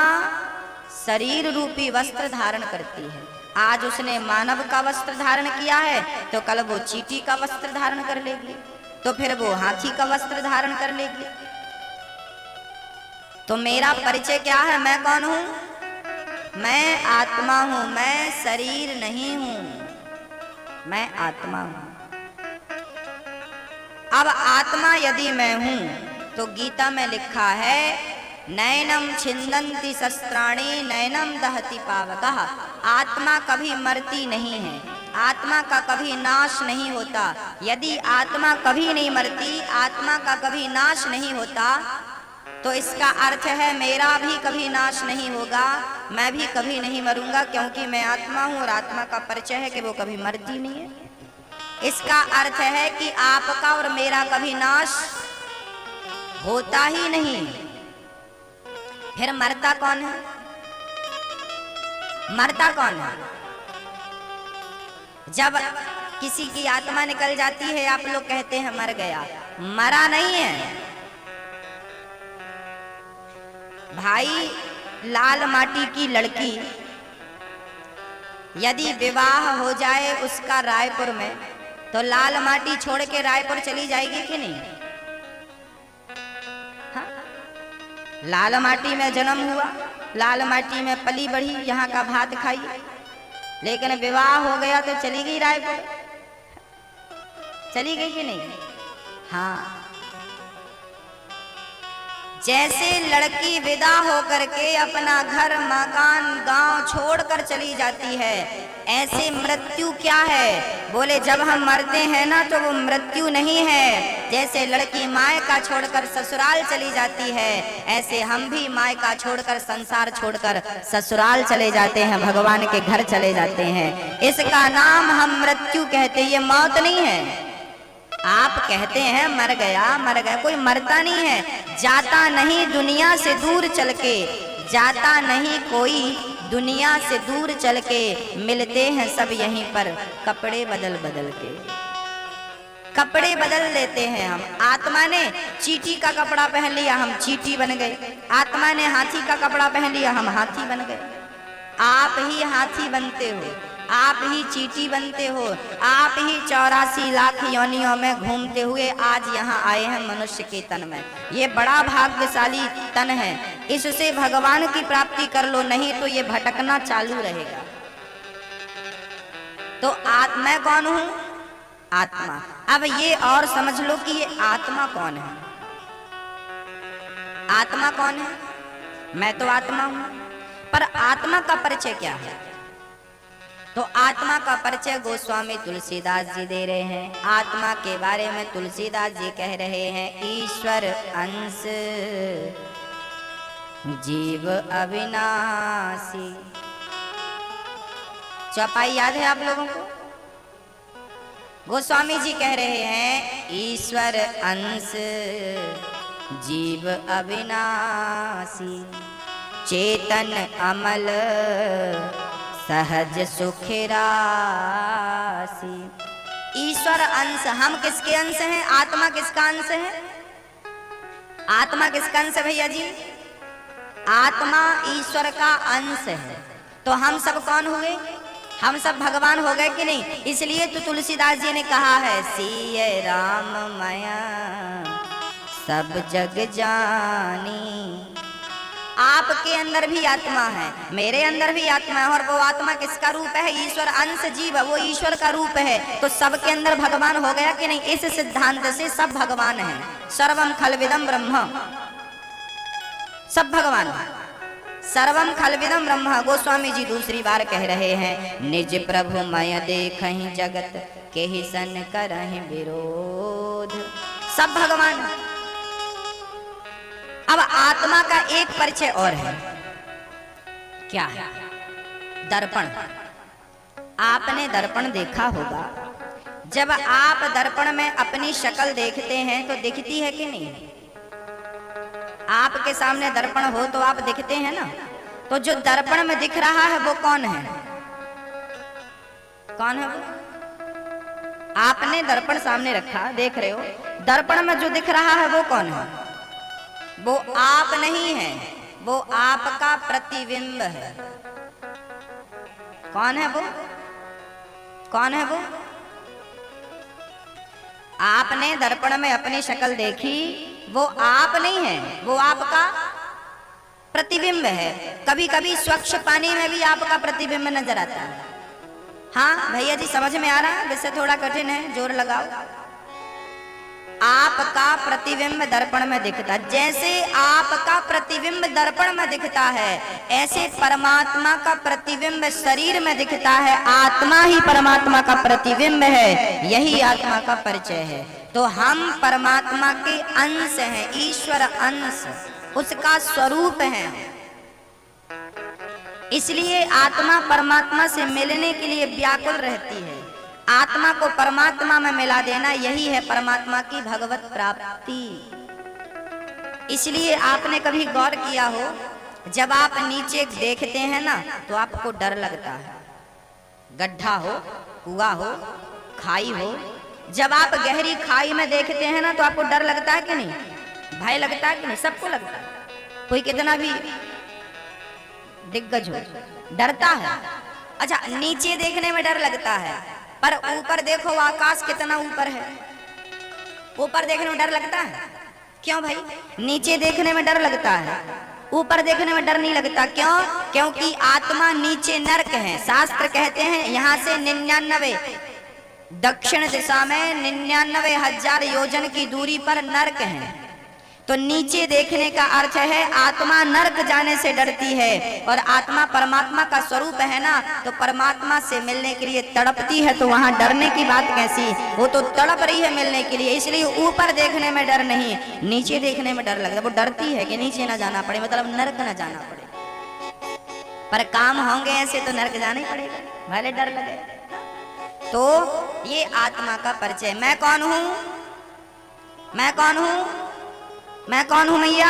शरीर रूपी वस्त्र धारण करती है। आज उसने मानव का वस्त्र धारण किया है तो कल वो चींटी का वस्त्र धारण कर लेगी, तो फिर वो हाथी का वस्त्र धारण कर लेगी। तो मेरा परिचय क्या है? मैं कौन हूं? मैं आत्मा हूं, मैं शरीर नहीं हूं, मैं आत्मा हूं। अब आत्मा यदि मैं हूं तो गीता में लिखा है, नैनम छिन्दन्ति शस्त्राणि नैनम दहति पावकः। आत्मा कभी मरती नहीं है, आत्मा का कभी नाश नहीं होता। यदि आत्मा कभी नहीं मरती, आत्मा का कभी नाश नहीं होता, तो इसका अर्थ है मेरा भी कभी नाश नहीं होगा, मैं भी कभी नहीं मरूंगा, क्योंकि मैं आत्मा हूं और आत्मा का परिचय है कि वो कभी मरती नहीं है। इसका अर्थ है कि आपका और मेरा कभी नाश होता ही नहीं। फिर मरता कौन है? मरता कौन है? जब किसी की आत्मा निकल जाती है, आप लोग कहते हैं मर गया, मरा नहीं है भाई। लाल माटी की लड़की यदि विवाह हो जाए उसका रायपुर में, तो लाल माटी छोड़ के रायपुर चली जाएगी कि नहीं? हाँ? लाल माटी में जन्म हुआ, लाल माटी में पली बढ़ी, यहाँ का भात खाई, लेकिन विवाह हो गया तो चली गई रायपुर। चली गई कि नहीं? हाँ। जैसे लड़की विदा होकर के अपना घर मकान गांव छोड़कर चली जाती है, ऐसे मृत्यु क्या है? बोले जब हम मरते हैं ना तो वो मृत्यु नहीं है। जैसे लड़की मायका छोड़कर ससुराल चली जाती है, ऐसे हम भी मायका छोड़कर संसार छोड़कर ससुराल चले जाते हैं, भगवान के घर चले जाते हैं। इसका नाम हम मृत्यु कहते हैं, ये मौत नहीं है। आप कहते हैं मर गया मर गया, कोई मरता नहीं है। जाता नहीं दुनिया से दूर चल के, जाता नहीं कोई दुनिया से दूर चल के, मिलते हैं सब यहीं पर कपड़े बदल बदल के। कपड़े बदल लेते हैं हम। आत्मा ने चींटी का कपड़ा पहन लिया, हम चींटी बन गए। आत्मा ने हाथी का कपड़ा पहन लिया, हम हाथी बन गए। आप ही हाथी बनते हो, आप ही चींटी बनते हो, आप ही 84 लाख योनियों में घूमते हुए आज यहाँ आए हैं मनुष्य के तन में। ये बड़ा भाग्यशाली तन है, इससे भगवान की प्राप्ति कर लो, नहीं तो ये भटकना चालू रहेगा। तो मैं कौन हूँ? आत्मा। अब ये और समझ लो कि ये आत्मा कौन है। आत्मा कौन है? मैं तो आत्मा हूं, पर आत्मा का परिचय क्या है? तो आत्मा का परिचय गोस्वामी तुलसीदास जी दे रहे हैं। आत्मा के बारे में तुलसीदास जी कह रहे हैं, ईश्वर अंश जीव अविनाशी। चौपाई याद है आप लोगों को? गोस्वामी जी कह रहे हैं, ईश्वर अंश जीव अविनाशी, चेतन अमल सहज सुख राशि। ईश्वर अंश, हम किसके अंश हैं? आत्मा किसका अंश है? आत्मा किसका अंश है भैया जी? आत्मा ईश्वर का अंश है। तो हम सब कौन हुए? हम सब भगवान हो गए कि नहीं? इसलिए तो तुलसीदास जी ने कहा है, सिय राम माया सब जग जानी। आपके अंदर भी आत्मा है, मेरे अंदर भी आत्मा है, और वो आत्मा किसका रूप है? ईश्वर अंश जीव, वो ईश्वर का रूप है। तो सबके अंदर भगवान हो गया कि नहीं? इस सिद्धांत से सब भगवान हैं। सर्वम खलविदम ब्रह्म, सब भगवान है। सर्वम खलविदम ब्रह्म। गोस्वामी जी दूसरी बार कह रहे हैं, निज प्रभु मय देखहि जगत के ही सन करहि विरोध। सब भगवान। अब आत्मा का एक परिचय और है, क्या है? दर्पण। आपने दर्पण देखा होगा। जब आप दर्पण में अपनी शक्ल देखते हैं तो दिखती है कि नहीं? आपके सामने दर्पण हो तो आप दिखते हैं ना। तो जो दर्पण में दिख रहा है वो कौन है? कौन है वो? आपने दर्पण सामने रखा, देख रहे हो, दर्पण में जो दिख रहा है वो कौन है? वो आप नहीं है, वो आपका प्रतिबिंब है। कौन है वो? कौन है वो? आपने दर्पण में अपनी शक्ल देखी, वो आप नहीं है, वो आपका प्रतिबिंब है। कभी कभी स्वच्छ पानी में भी आपका प्रतिबिंब नजर आता है। हाँ भैया जी, समझ में आ रहा है? वैसे थोड़ा कठिन है, जोर लगाओ। आपका प्रतिबिंब दर्पण में दिखता है। जैसे आपका प्रतिबिंब दर्पण में दिखता है, ऐसे परमात्मा का प्रतिबिंब शरीर में दिखता है। आत्मा ही परमात्मा का प्रतिबिंब है, यही आत्मा का परिचय है। तो हम परमात्मा के अंश हैं, ईश्वर अंश, उसका स्वरूप है। इसलिए आत्मा परमात्मा से मिलने के लिए व्याकुल रहती है। आत्मा को परमात्मा में मिला देना, यही है परमात्मा की भगवत प्राप्ति। इसलिए आपने कभी गौर किया हो, जब आप नीचे देखते हैं ना तो आपको डर लगता है। गड्ढा हो, कुआं हो, खाई हो, जब आप गहरी खाई में देखते हैं ना तो आपको डर लगता है कि नहीं? भय लगता है कि नहीं? सबको लगता है। कोई कितना भी दिग्गज हो, डरता है। अच्छा, नीचे देखने में डर लगता है, पर ऊपर देखो आकाश कितना ऊपर है, ऊपर देखने में डर लगता है। क्यों भाई? नीचे देखने में डर लगता है, ऊपर देखने में डर नहीं लगता। क्यों? क्योंकि आत्मा नीचे नरक है। शास्त्र कहते हैं यहाँ से 99 दक्षिण दिशा में 99,000 योजन की दूरी पर नरक है। तो नीचे देखने का अर्थ है आत्मा नरक जाने से डरती है, और आत्मा परमात्मा का स्वरूप है ना, तो परमात्मा से मिलने के लिए तड़पती है। तो वहां डरने की बात कैसी? वो तो तड़प रही है मिलने के लिए। इसलिए ऊपर देखने में डर नहीं, नीचे देखने में डर लगता है। वो डरती है कि नीचे ना जाना पड़े, मतलब नरक ना जाना पड़े। पर काम होंगे ऐसे तो नरक जाना ही पड़ेगा, भले डर लगे। तो ये आत्मा का परिचय। मैं कौन हूं? मैं कौन हूं? मैं कौन हूं भैया?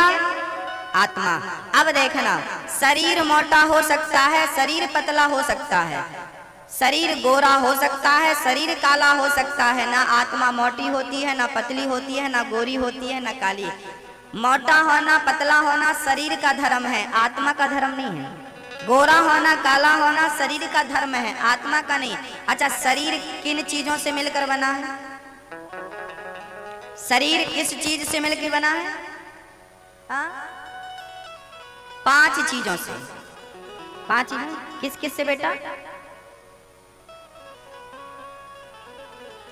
आत्मा। अब देखना, शरीर मोटा हो सकता है, शरीर पतला हो सकता है, शरीर गोरा हो सकता है, शरीर काला हो सकता है। ना आत्मा मोटी होती है, ना पतली होती है, ना गोरी होती है, ना काली। मोटा होना, पतला होना शरीर का धर्म है, आत्मा का धर्म नहीं है। गोरा होना, काला होना शरीर का धर्म है, आत्मा का नहीं। अच्छा, शरीर किन चीजों से मिलकर बना है? शरीर किस चीज से मिलकर बना है? हाँ? 5 चीजों से। 5 चीजें किस किस से बेटा?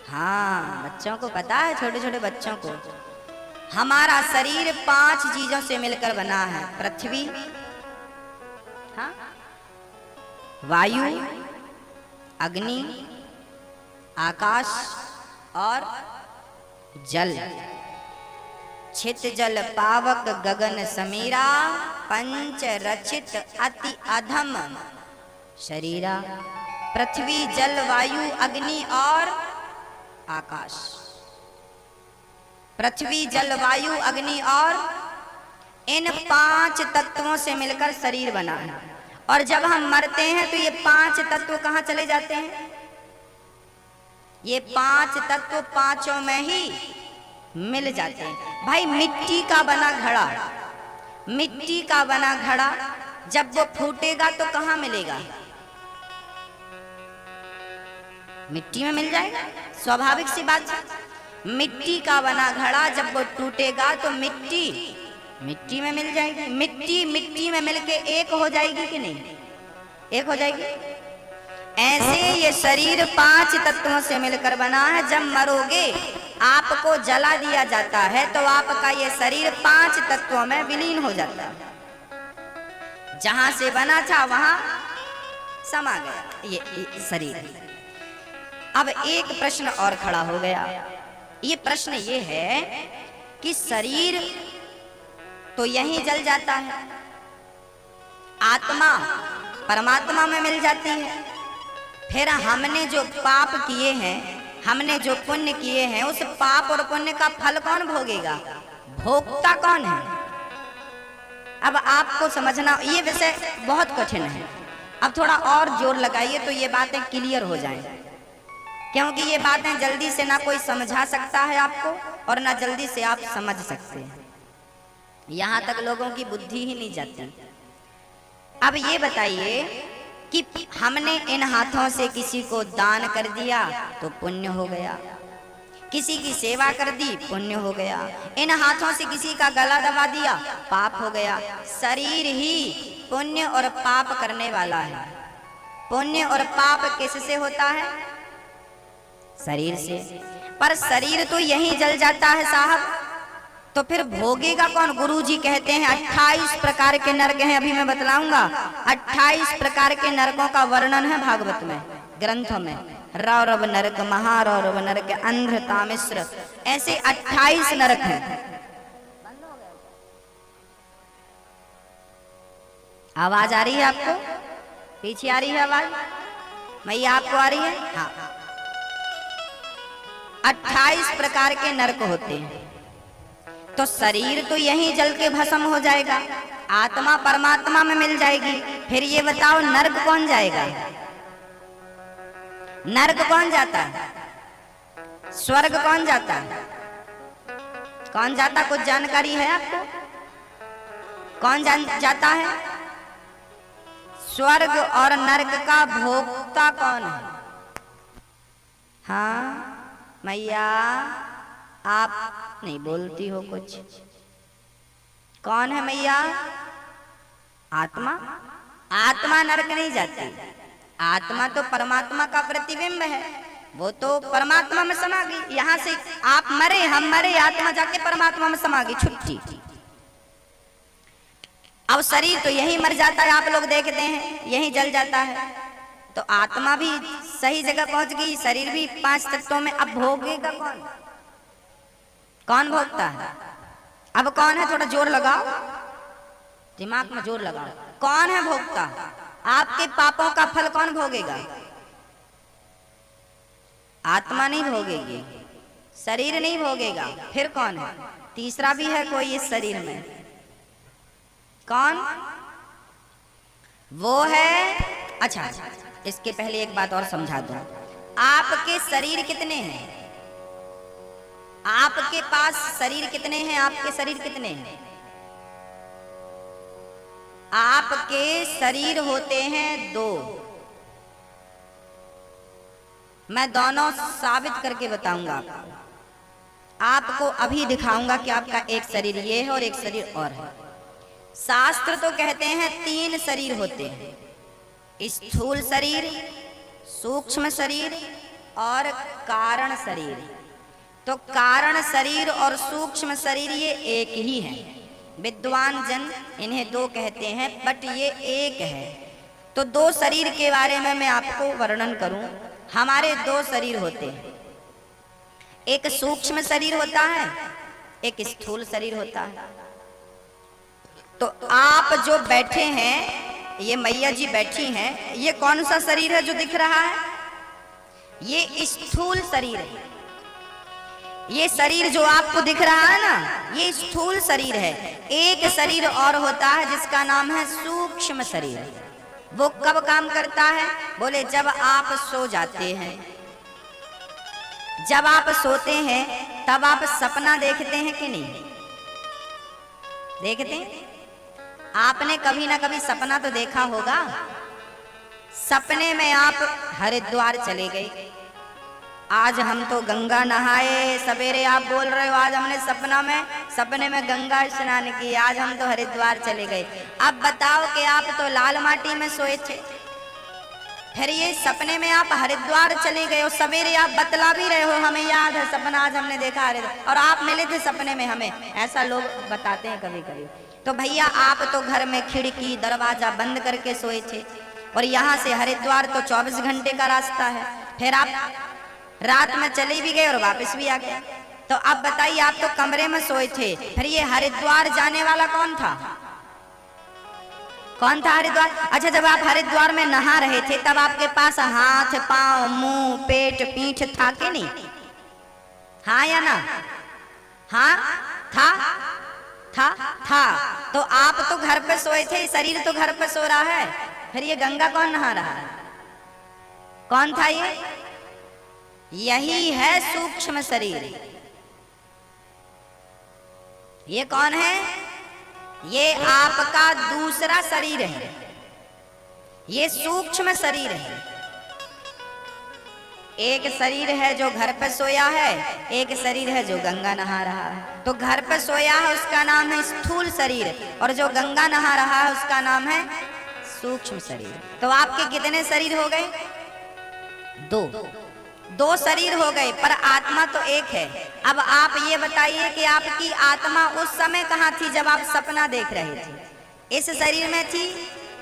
हाँ, बच्चों को पता है, छोटे छोटे बच्चों को। हमारा शरीर 5 चीजों से मिलकर बना है। पृथ्वी, हाँ, वायु, अग्नि, आकाश और जल। छित जल पावक गगन समीरा, पंच रचित अति अधम शरीरा। पृथ्वी, जल, वायु, अग्नि और आकाश। पृथ्वी, जल, वायु, अग्नि और इन 5 तत्वों से मिलकर शरीर बना है। और जब हम मरते हैं तो ये 5 तत्व कहाँ चले जाते हैं? ये 5 तत्व पांचों में ही मिल जाते हैं। भाई मिट्टी का बना घड़ा, मिट्टी का बना घड़ा जब वो फूटेगा तो कहाँ मिलेगा? मिट्टी में मिल जाएगा, स्वाभाविक सी बात है। मिट्टी का बना घड़ा जब वो टूटेगा तो मिट्टी में मिल जाएगी। मिट्टी मिट्टी में मिलके एक हो जाएगी कि नहीं? एक हो जाएगी। ऐसे ये शरीर 5 तत्वों से मिलकर बना है। जब मरोगे आपको जला दिया जाता है तो आपका ये शरीर 5 तत्वों में विलीन हो जाता है। जहां से बना था वहां समा गया ये शरीर। अब एक प्रश्न और खड़ा हो गया। ये प्रश्न ये है कि शरीर तो यहीं जल जाता है, आत्मा परमात्मा में मिल जाती है। फिर हमने जो पाप किए हैं, हमने जो पुण्य किए हैं, उस पाप और पुण्य का फल कौन भोगेगा? भोगता कौन है? अब आपको समझना, ये विषय बहुत कठिन है। अब थोड़ा और जोर लगाइए तो ये बातें क्लियर हो जाएं, क्योंकि ये बातें जल्दी से ना कोई समझा सकता है आपको और ना जल्दी से आप समझ सकते हैं। यहाँ तक लोगों की बुद्धि ही नहीं जाती। अब ये बताइए कि हमने इन हाथों से किसी को दान कर दिया तो पुण्य हो गया, किसी की सेवा कर दी पुण्य हो गया, इन हाथों से किसी का गला दबा दिया पाप हो गया। शरीर ही पुण्य और पाप करने वाला है। पुण्य और पाप किससे होता है? शरीर से। पर शरीर तो यहीं जल जाता है साहब, तो फिर भोगेगा कौन? गुरुजी कहते हैं 28 प्रकार के नरक हैं। अभी मैं बतलाऊंगा। 28 प्रकार के नरकों का वर्णन है भागवत में, ग्रंथों में। रौरव नरक, महारौरव नरक, अंध्र, तामिश्र, ऐसे 28 नरक हैं। आवाज आ रही है आपको? पीछे आ रही है आवाज? मैया आपको आ रही है? हाँ। 28 प्रकार के नरक होते हैं। तो शरीर तो यहीं जल के भस्म हो जाएगा, आत्मा परमात्मा में मिल जाएगी। फिर ये बताओ नरक कौन जाएगा? नरक कौन जाता है? स्वर्ग कौन जाता है? कौन जाता? कुछ जानकारी है आपको? कौन जाता है? स्वर्ग और नरक का भोक्ता कौन है? हाँ मैया आप नहीं बोलती हो कुछ। कौन है मैया? आत्मा। आत्मा नरक नहीं जाती। आत्मा तो परमात्मा का प्रतिबिंब है, वो तो परमात्मा में समा गई। यहाँ से आप मरे, हम मरे, आत्मा जाके परमात्मा में समा गई, छुट्टी। अब शरीर तो यही मर जाता है, आप लोग देखते हैं यही जल जाता है। तो आत्मा भी सही जगह पहुंच गई, शरीर भी 5 तत्वों में। अब भोगेगा कौन? कौन भोगता है? अब कौन है? थोड़ा जोर लगाओ, दिमाग में जोर लगाओ। कौन है भोगता? आपके पापों का फल कौन भोगेगा? आत्मा नहीं भोगेगी, शरीर नहीं भोगेगा। फिर कौन है? तीसरा भी है कोई इस शरीर में। कौन? वो है, अच्छा इसके पहले एक बात और समझा दूं। आपके शरीर कितने हैं? आपके पास शरीर कितने हैं? आपके शरीर कितने हैं? आपके शरीर होते हैं 2। मैं दोनों साबित करके बताऊंगा आपको अभी दिखाऊंगा कि आपका एक शरीर ये है और एक शरीर और है। शास्त्र तो कहते हैं 3 शरीर होते हैं, स्थूल शरीर, सूक्ष्म शरीर और कारण शरीर। तो कारण शरीर और सूक्ष्म शरीर ये एक ही है। विद्वान जन इन्हें दो कहते हैं, बट ये एक है। तो दो शरीर के बारे में मैं आपको वर्णन करूं। हमारे दो शरीर होते हैं, एक सूक्ष्म शरीर होता है, एक स्थूल शरीर होता है। तो आप जो बैठे हैं, ये मैया जी बैठी हैं, ये कौन सा शरीर है जो दिख रहा है? ये स्थूल शरीर है। ये शरीर जो आपको दिख रहा है ना, ये स्थूल शरीर है। एक शरीर और होता है जिसका नाम है सूक्ष्म शरीर। वो कब काम करता है? बोले जब आप सो जाते हैं। जब आप सोते हैं तब आप सपना देखते हैं कि नहीं? देखते हैं? आपने कभी ना कभी सपना तो देखा होगा। सपने में आप हरिद्वार चले गए। आज हम तो गंगा नहाए, सवेरे आप बोल रहे हो आज हमने सपने में गंगा स्नान की, आज हम तो हरिद्वार चले गए। अब बताओ कि आप तो लाल माटी में सोए थे, फिर ये सपने में आप हरिद्वार चले गए हो। सवेरे आप बतला भी रहे हो हमें याद है सपना आज हमने देखा हरिद्वार, और आप मिले थे सपने में हमें, ऐसा लोग बताते हैं कभी कभी। तो भैया आप तो घर में खिड़की दरवाजा बंद करके सोए थे, और यहाँ से हरिद्वार तो 24 घंटे का रास्ता है। फिर आप रात में चले भी गए और वापस भी आ गए। तो अब बताइए, आप तो कमरे में सोए थे, फिर ये हरिद्वार जाने वाला कौन था? कौन था हरिद्वार? अच्छा, जब आप हरिद्वार में नहा रहे थे तब आपके पास हाथ पांव मुंह पेट पीठ था कि नहीं? हाँ या ना? हाँ था। तो आप तो घर पे सोए थे, शरीर तो घर पे सो रहा है, फिर ये गंगा कौन नहा रहा है? कौन था ये? यही है सूक्ष्म शरीर। ये कौन है? ये आपका दूसरा शरीर है, ये सूक्ष्म शरीर है। एक शरीर है जो घर पे सोया है, एक शरीर है जो गंगा नहा रहा है। तो घर पे सोया है उसका नाम है स्थूल शरीर, और जो गंगा नहा रहा है उसका नाम है सूक्ष्म शरीर। तो आपके कितने शरीर हो गए? दो शरीर हो गए, पर आत्मा तो एक है। अब आप ये बताइए कि आपकी आत्मा उस समय कहाँ थी जब आप सपना देख रहे थे? इस शरीर में थी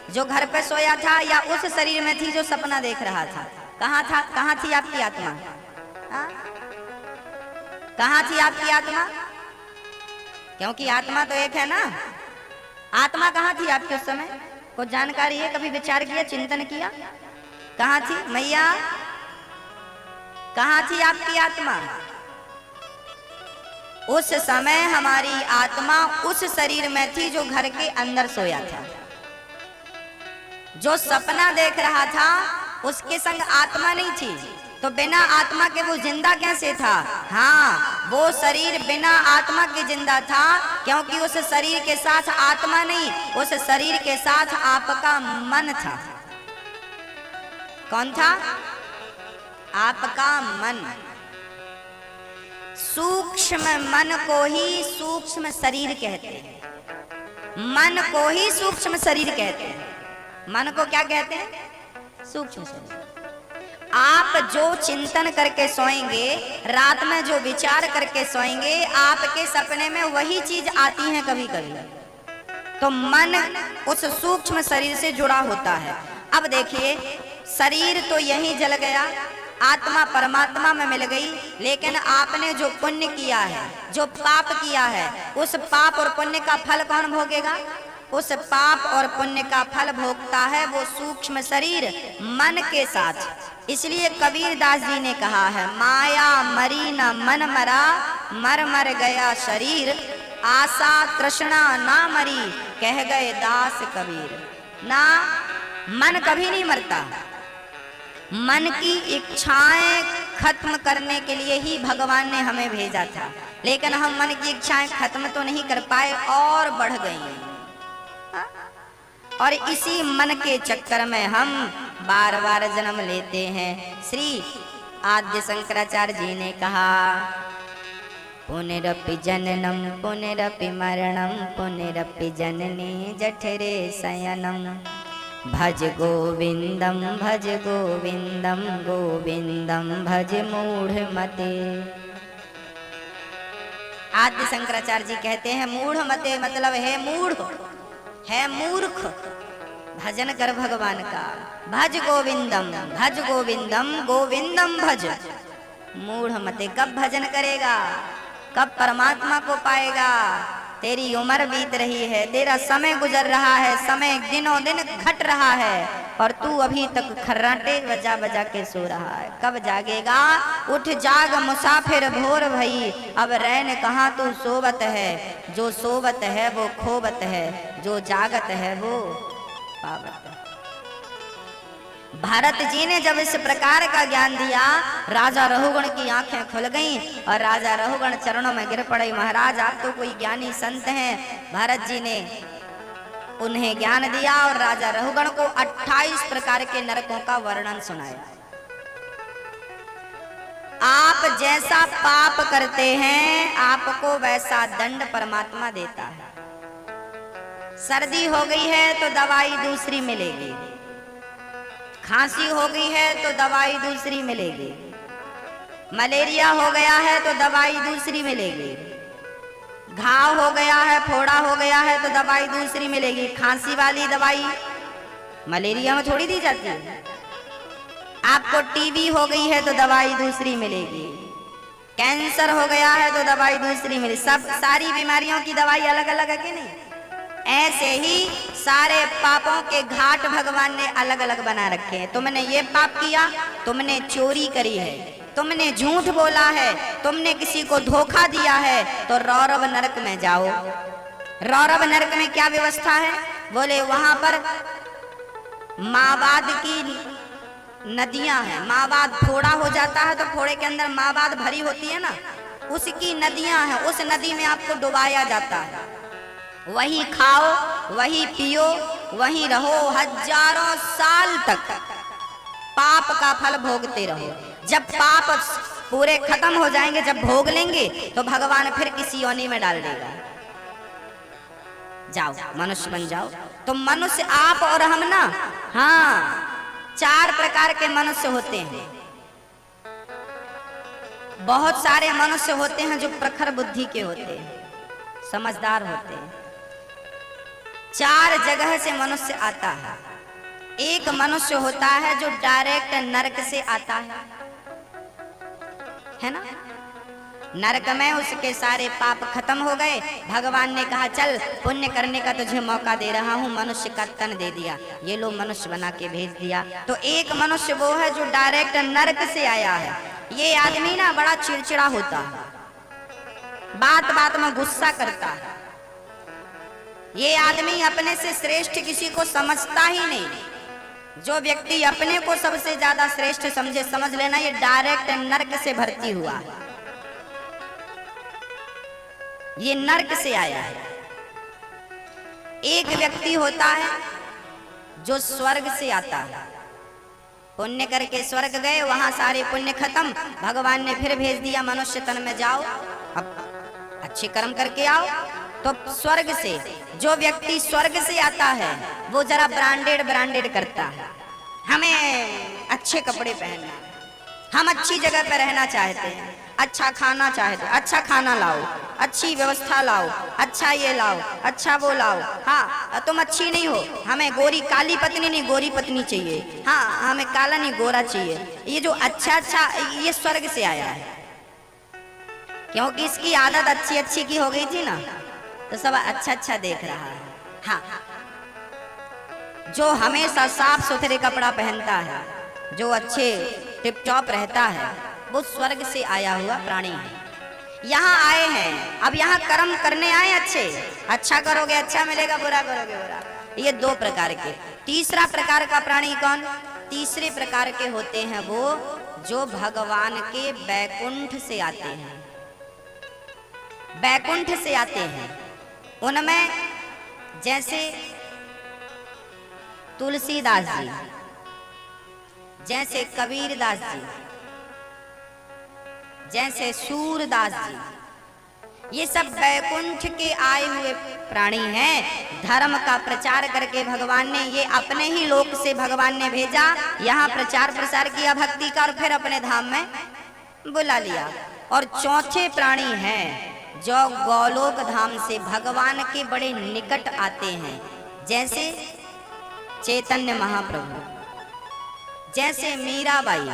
जो घर पे सोया था, या उस शरीर में थी जो सपना देख रहा था? कहाँ थी आपकी आत्मा? कहाँ थी आपकी आत्मा? क्योंकि आत्मा तो एक है ना। आत्मा कहाँ थी आपके उस समय? कुछ जानकारी है? कभी विचार किया, चिंतन किया? कहाँ थी मैया? कहाँ थी आपकी आत्मा? उस समय हमारी आत्मा उस शरीर में थी जो घर के अंदर सोया था। जो सपना देख रहा था उसके संग आत्मा नहीं थी, तो बिना आत्मा के वो जिंदा कैसे था? हाँ, वो शरीर बिना आत्मा के जिंदा था, क्योंकि उस शरीर के साथ आत्मा नहीं, उस शरीर के साथ आपका मन था। कौन था? आपका मन। सूक्ष्म मन को ही सूक्ष्म शरीर कहते हैं। मन को ही सूक्ष्म शरीर कहते हैं। मन को क्या कहते हैं? सूक्ष्म शरीर। आप जो चिंतन करके सोएंगे, रात में जो विचार करके सोएंगे, आपके सपने में वही चीज आती है कभी कभी। तो मन उस सूक्ष्म शरीर से जुड़ा होता है। अब देखिए, शरीर तो यहीं जल गया, आत्मा परमात्मा में मिल गई, लेकिन आपने जो पुण्य किया है, जो पाप किया है, उस पाप और पुण्य का फल कौन भोगेगा? उस पाप और पुण्य का फल भोगता है वो सूक्ष्म शरीर मन के साथ। इसलिए कबीर दास जी ने कहा है, माया मरी न मन मरा, मर मर गया शरीर, आशा तृष्णा ना मरी, कह गए दास कबीर। ना, मन कभी नहीं मरता। मन की इच्छाएं खत्म करने के लिए ही भगवान ने हमें भेजा था, लेकिन हम मन की इच्छाएं खत्म तो नहीं कर पाए और बढ़ गई। और इसी मन के चक्कर में हम बार बार जन्म लेते हैं। श्री आद्य शंकराचार्य जी ने कहा, पुनरपि जननम पुनरपि मरणम पुनरपि जननी जठरे शयनम, भज गोविंदम गोविंदम भज मूढ़ मते। आद्य शंकराचार्य जी कहते हैं मूढ़ मते मतलब है मूढ़, है मूर्ख। भजन कर भगवान का, भज गोविंदम, भज गोविंदम, गोविंदम भज। मूढ़ मते कब भजन करेगा, कब परमात्मा को पाएगा। तेरी उम्र बीत रही है, तेरा समय गुजर रहा है, समय दिनों दिन घट रहा है और तू अभी तक खर्राटे बजा बजा के सो रहा है। कब जागेगा, उठ जाग मुसाफिर भोर भई, अब रैन कहाँ तू सोवत है। जो सोवत है वो खोवत है, जो जागत है वो पावत है। भारत जी ने जब इस प्रकार का ज्ञान दिया, राजा रहुगण की आंखें खुल गईं और राजा रहुगण चरणों में गिर पड़े। महाराज आप तो कोई ज्ञानी संत हैं। भारत जी ने उन्हें ज्ञान दिया और राजा रहुगण को 28 प्रकार के नरकों का वर्णन सुनाया। आप जैसा पाप करते हैं आपको वैसा दंड परमात्मा देता है। सर्दी हो गई है तो दवाई दूसरी मिलेगी, खांसी हो गई है तो दवाई दूसरी मिलेगी, मलेरिया हो गया है तो दवाई दूसरी मिलेगी, घाव हो गया है, फोड़ा हो गया है तो दवाई दूसरी मिलेगी। खांसी वाली दवाई मलेरिया में थोड़ी दी जाती है। आपको टीबी हो गई है तो दवाई दूसरी मिलेगी, कैंसर हो गया है तो दवाई दूसरी मिलेगी। सब सारी बीमारियों की दवाई अलग अलग है कि नहीं? ऐसे ही सारे पापों के घाट भगवान ने अलग अलग बना रखे हैं। तुमने ये पाप किया, तुमने चोरी करी है, तुमने झूठ बोला है, तुमने किसी को धोखा दिया है तो रौरव नरक में जाओ। रौरव नरक में क्या व्यवस्था है? बोले वहां पर मावाद की नदियां हैं। मावाद फोड़ा हो जाता है तो फोड़े के अंदर मावाद भरी होती है ना, उसकी नदियां हैं। उस नदी में आपको डुबाया जाता है। वही खाओ, वही पियो, वही रहो, हजारों साल तक पाप का फल भोगते रहो। जब पाप पूरे खत्म हो जाएंगे, जब भोग लेंगे तो भगवान फिर किसी योनि में डाल देगा। जाओ मनुष्य बन जाओ। तो मनुष्य आप और हम ना, हाँ 4 प्रकार के मनुष्य होते हैं। बहुत सारे मनुष्य होते हैं जो प्रखर बुद्धि के होते हैं, समझदार होते हैं। 4 जगह से मनुष्य आता है। एक मनुष्य होता है जो डायरेक्ट नरक से आता है ना? नरक में उसके सारे पाप खत्म हो गए। भगवान ने कहा चल पुण्य करने का तुझे मौका दे रहा हूँ, मनुष्य का तन दे दिया, ये लो मनुष्य बना के भेज दिया। तो एक मनुष्य वो है जो डायरेक्ट नरक से आया है। ये आदमी ना बड़ा चिड़चिड़ा होता है, बात बात में गुस्सा करता है। ये आदमी अपने से श्रेष्ठ किसी को समझता ही नहीं। जो व्यक्ति अपने को सबसे ज्यादा श्रेष्ठ समझे, समझ लेना ये डायरेक्ट नरक से भर्ती हुआ है, ये नरक से आया है। एक व्यक्ति होता है जो स्वर्ग से आता है। पुण्य करके स्वर्ग गए, वहां सारे पुण्य खत्म, भगवान ने फिर भेज दिया मनुष्य तन में, जाओ अब अच्छे कर्म करके आओ। तो स्वर्ग से जो व्यक्ति स्वर्ग से आता है वो जरा ब्रांडेड करता है। हमें अच्छे कपड़े पहनना, हम अच्छी जगह पर रहना चाहते हैं, अच्छा खाना चाहते हैं, अच्छा खाना लाओ, अच्छी व्यवस्था लाओ, अच्छा ये लाओ, अच्छा वो लाओ। हाँ तुम अच्छी नहीं हो, हमें गोरी काली पत्नी नहीं, गोरी पत्नी चाहिए। हाँ हमें काला नहीं, गोरा चाहिए। ये जो अच्छा ये स्वर्ग से आया है, क्योंकि इसकी आदत अच्छी की हो गई थी ना, तो सब अच्छा देख रहा है। हाँ जो हमेशा साफ सुथरे कपड़ा पहनता है, जो अच्छे टिप टॉप रहता है, वो स्वर्ग से आया हुआ प्राणी है। यहाँ आए हैं, अब यहाँ कर्म करने आए अच्छे, अच्छा करोगे अच्छा मिलेगा, बुरा करोगे बुरा। ये 2 प्रकार के। तीसरा प्रकार का प्राणी कौन? तीसरे प्रकार के होते हैं वो जो भगवान के बैकुंठ से आते हैं। बैकुंठ से आते हैं, उनमें जैसे तुलसीदास जी, जैसे कबीरदास जी, जैसे सूरदास जी, ये सब बैकुंठ के आए हुए प्राणी हैं। धर्म का प्रचार करके भगवान ने ये अपने ही लोक से भगवान ने भेजा, यहाँ प्रचार प्रसार किया भक्ति का और फिर अपने धाम में बुला लिया। और चौथे प्राणी हैं जो गोलोक धाम से भगवान के बड़े निकट आते हैं, जैसे चैतन्य महाप्रभु, जैसे मीराबाई,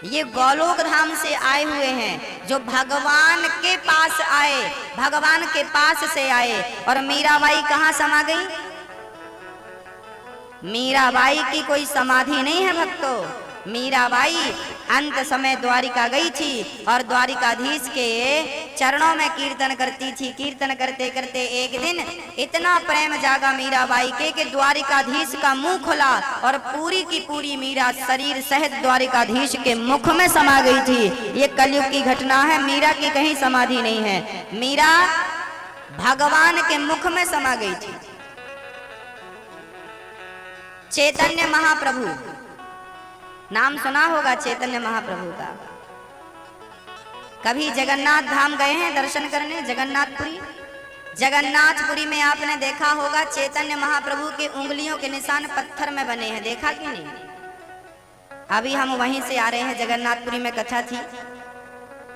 ये गोलोक धाम से आए हुए हैं, जो भगवान के पास आए, भगवान के पास से आए। और मीराबाई कहाँ समा गई? मीराबाई की कोई समाधि नहीं है भक्तों। मीराबाई अंत समय द्वारिका गई थी और द्वारिकाधीश के चरणों में कीर्तन करती थी। कीर्तन करते करते एक दिन इतना प्रेम जागा मीराबाई के कि द्वारिकाधीश का मुंह खुला और पूरी की पूरी मीरा शरीर सहित द्वारिकाधीश के मुख में समा गई थी। ये कलयुग की घटना है, मीरा की कहीं समाधि नहीं है। मीरा भगवान के मुख में समा गई थी। चैतन्य महाप्रभु, नाम सुना होगा चैतन्य महाप्रभु का। कभी जगन्नाथ धाम गए हैं दर्शन करने? जगन्नाथपुरी, जगन्नाथपुरी में आपने देखा होगा चैतन्य महाप्रभु के उंगलियों के निशान पत्थर में बने हैं, देखा कि नहीं? अभी हम वहीं से आ रहे हैं, जगन्नाथपुरी में कथा थी।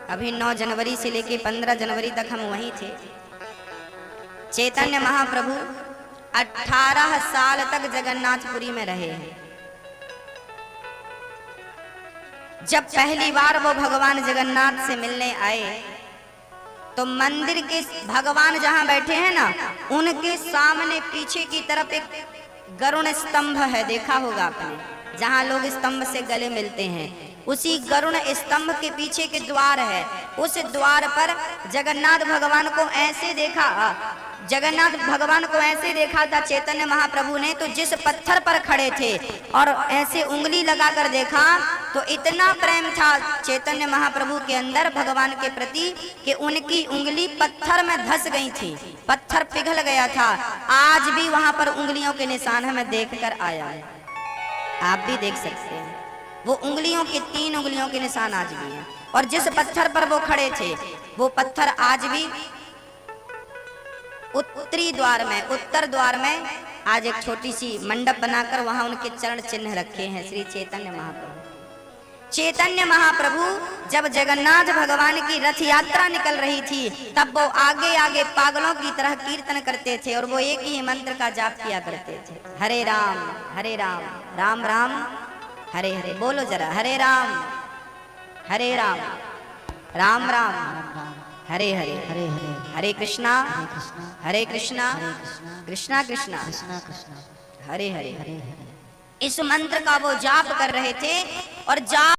अभी 9 जनवरी से लेके 15 जनवरी तक हम वहीं थे। चैतन्य महाप्रभु 18 साल तक जगन्नाथपुरी में रहे हैं। जब पहली बार वो भगवान जगन्नाथ से मिलने आए तो मंदिर के भगवान जहां बैठे हैं ना, उनके सामने पीछे की तरफ एक गरुड़ स्तंभ है, देखा होगा आपने, जहां लोग स्तंभ से गले मिलते हैं। उसी गरुड़ स्तंभ के पीछे के द्वार है। उस द्वार पर जगन्नाथ भगवान को ऐसे देखा, जगन्नाथ भगवान को ऐसे देखा था चैतन्य महाप्रभु ने, तो जिस पत्थर पर खड़े थे और ऐसे उंगली लगाकर देखा तो इतना प्रेम था चैतन्य महाप्रभु के अंदर भगवान के प्रति कि उनकी उंगली पत्थर में धंस गई थी, पत्थर पिघल गया था। आज भी वहां पर उंगलियों के निशान हमें देखकर आया है, आप भी देख सकते हैं। वो उंगलियों के 3 उंगलियों के निशान आज भी हैं। और जिस पत्थर पर वो खड़े थे वो पत्थर आज भी उत्तरी द्वार में, उत्तर द्वार में आज एक छोटी सी मंडप बनाकर वहां उनके चरण चिन्ह रखे हैं श्री चैतन्य महाप्रभु। चैतन्य महाप्रभु जब जगन्नाथ भगवान की रथ यात्रा निकल रही थी तब वो आगे आगे पागलों की तरह कीर्तन करते थे और वो एक ही मंत्र का जाप किया करते थे, हरे राम राम राम हरे हरे। बोलो जरा, हरे राम राम राम हरे हरे, हरे कृष्णा कृष्णा कृष्णा हरे हरे। इस मंत्र का वो जाप कर रहे थे और जाप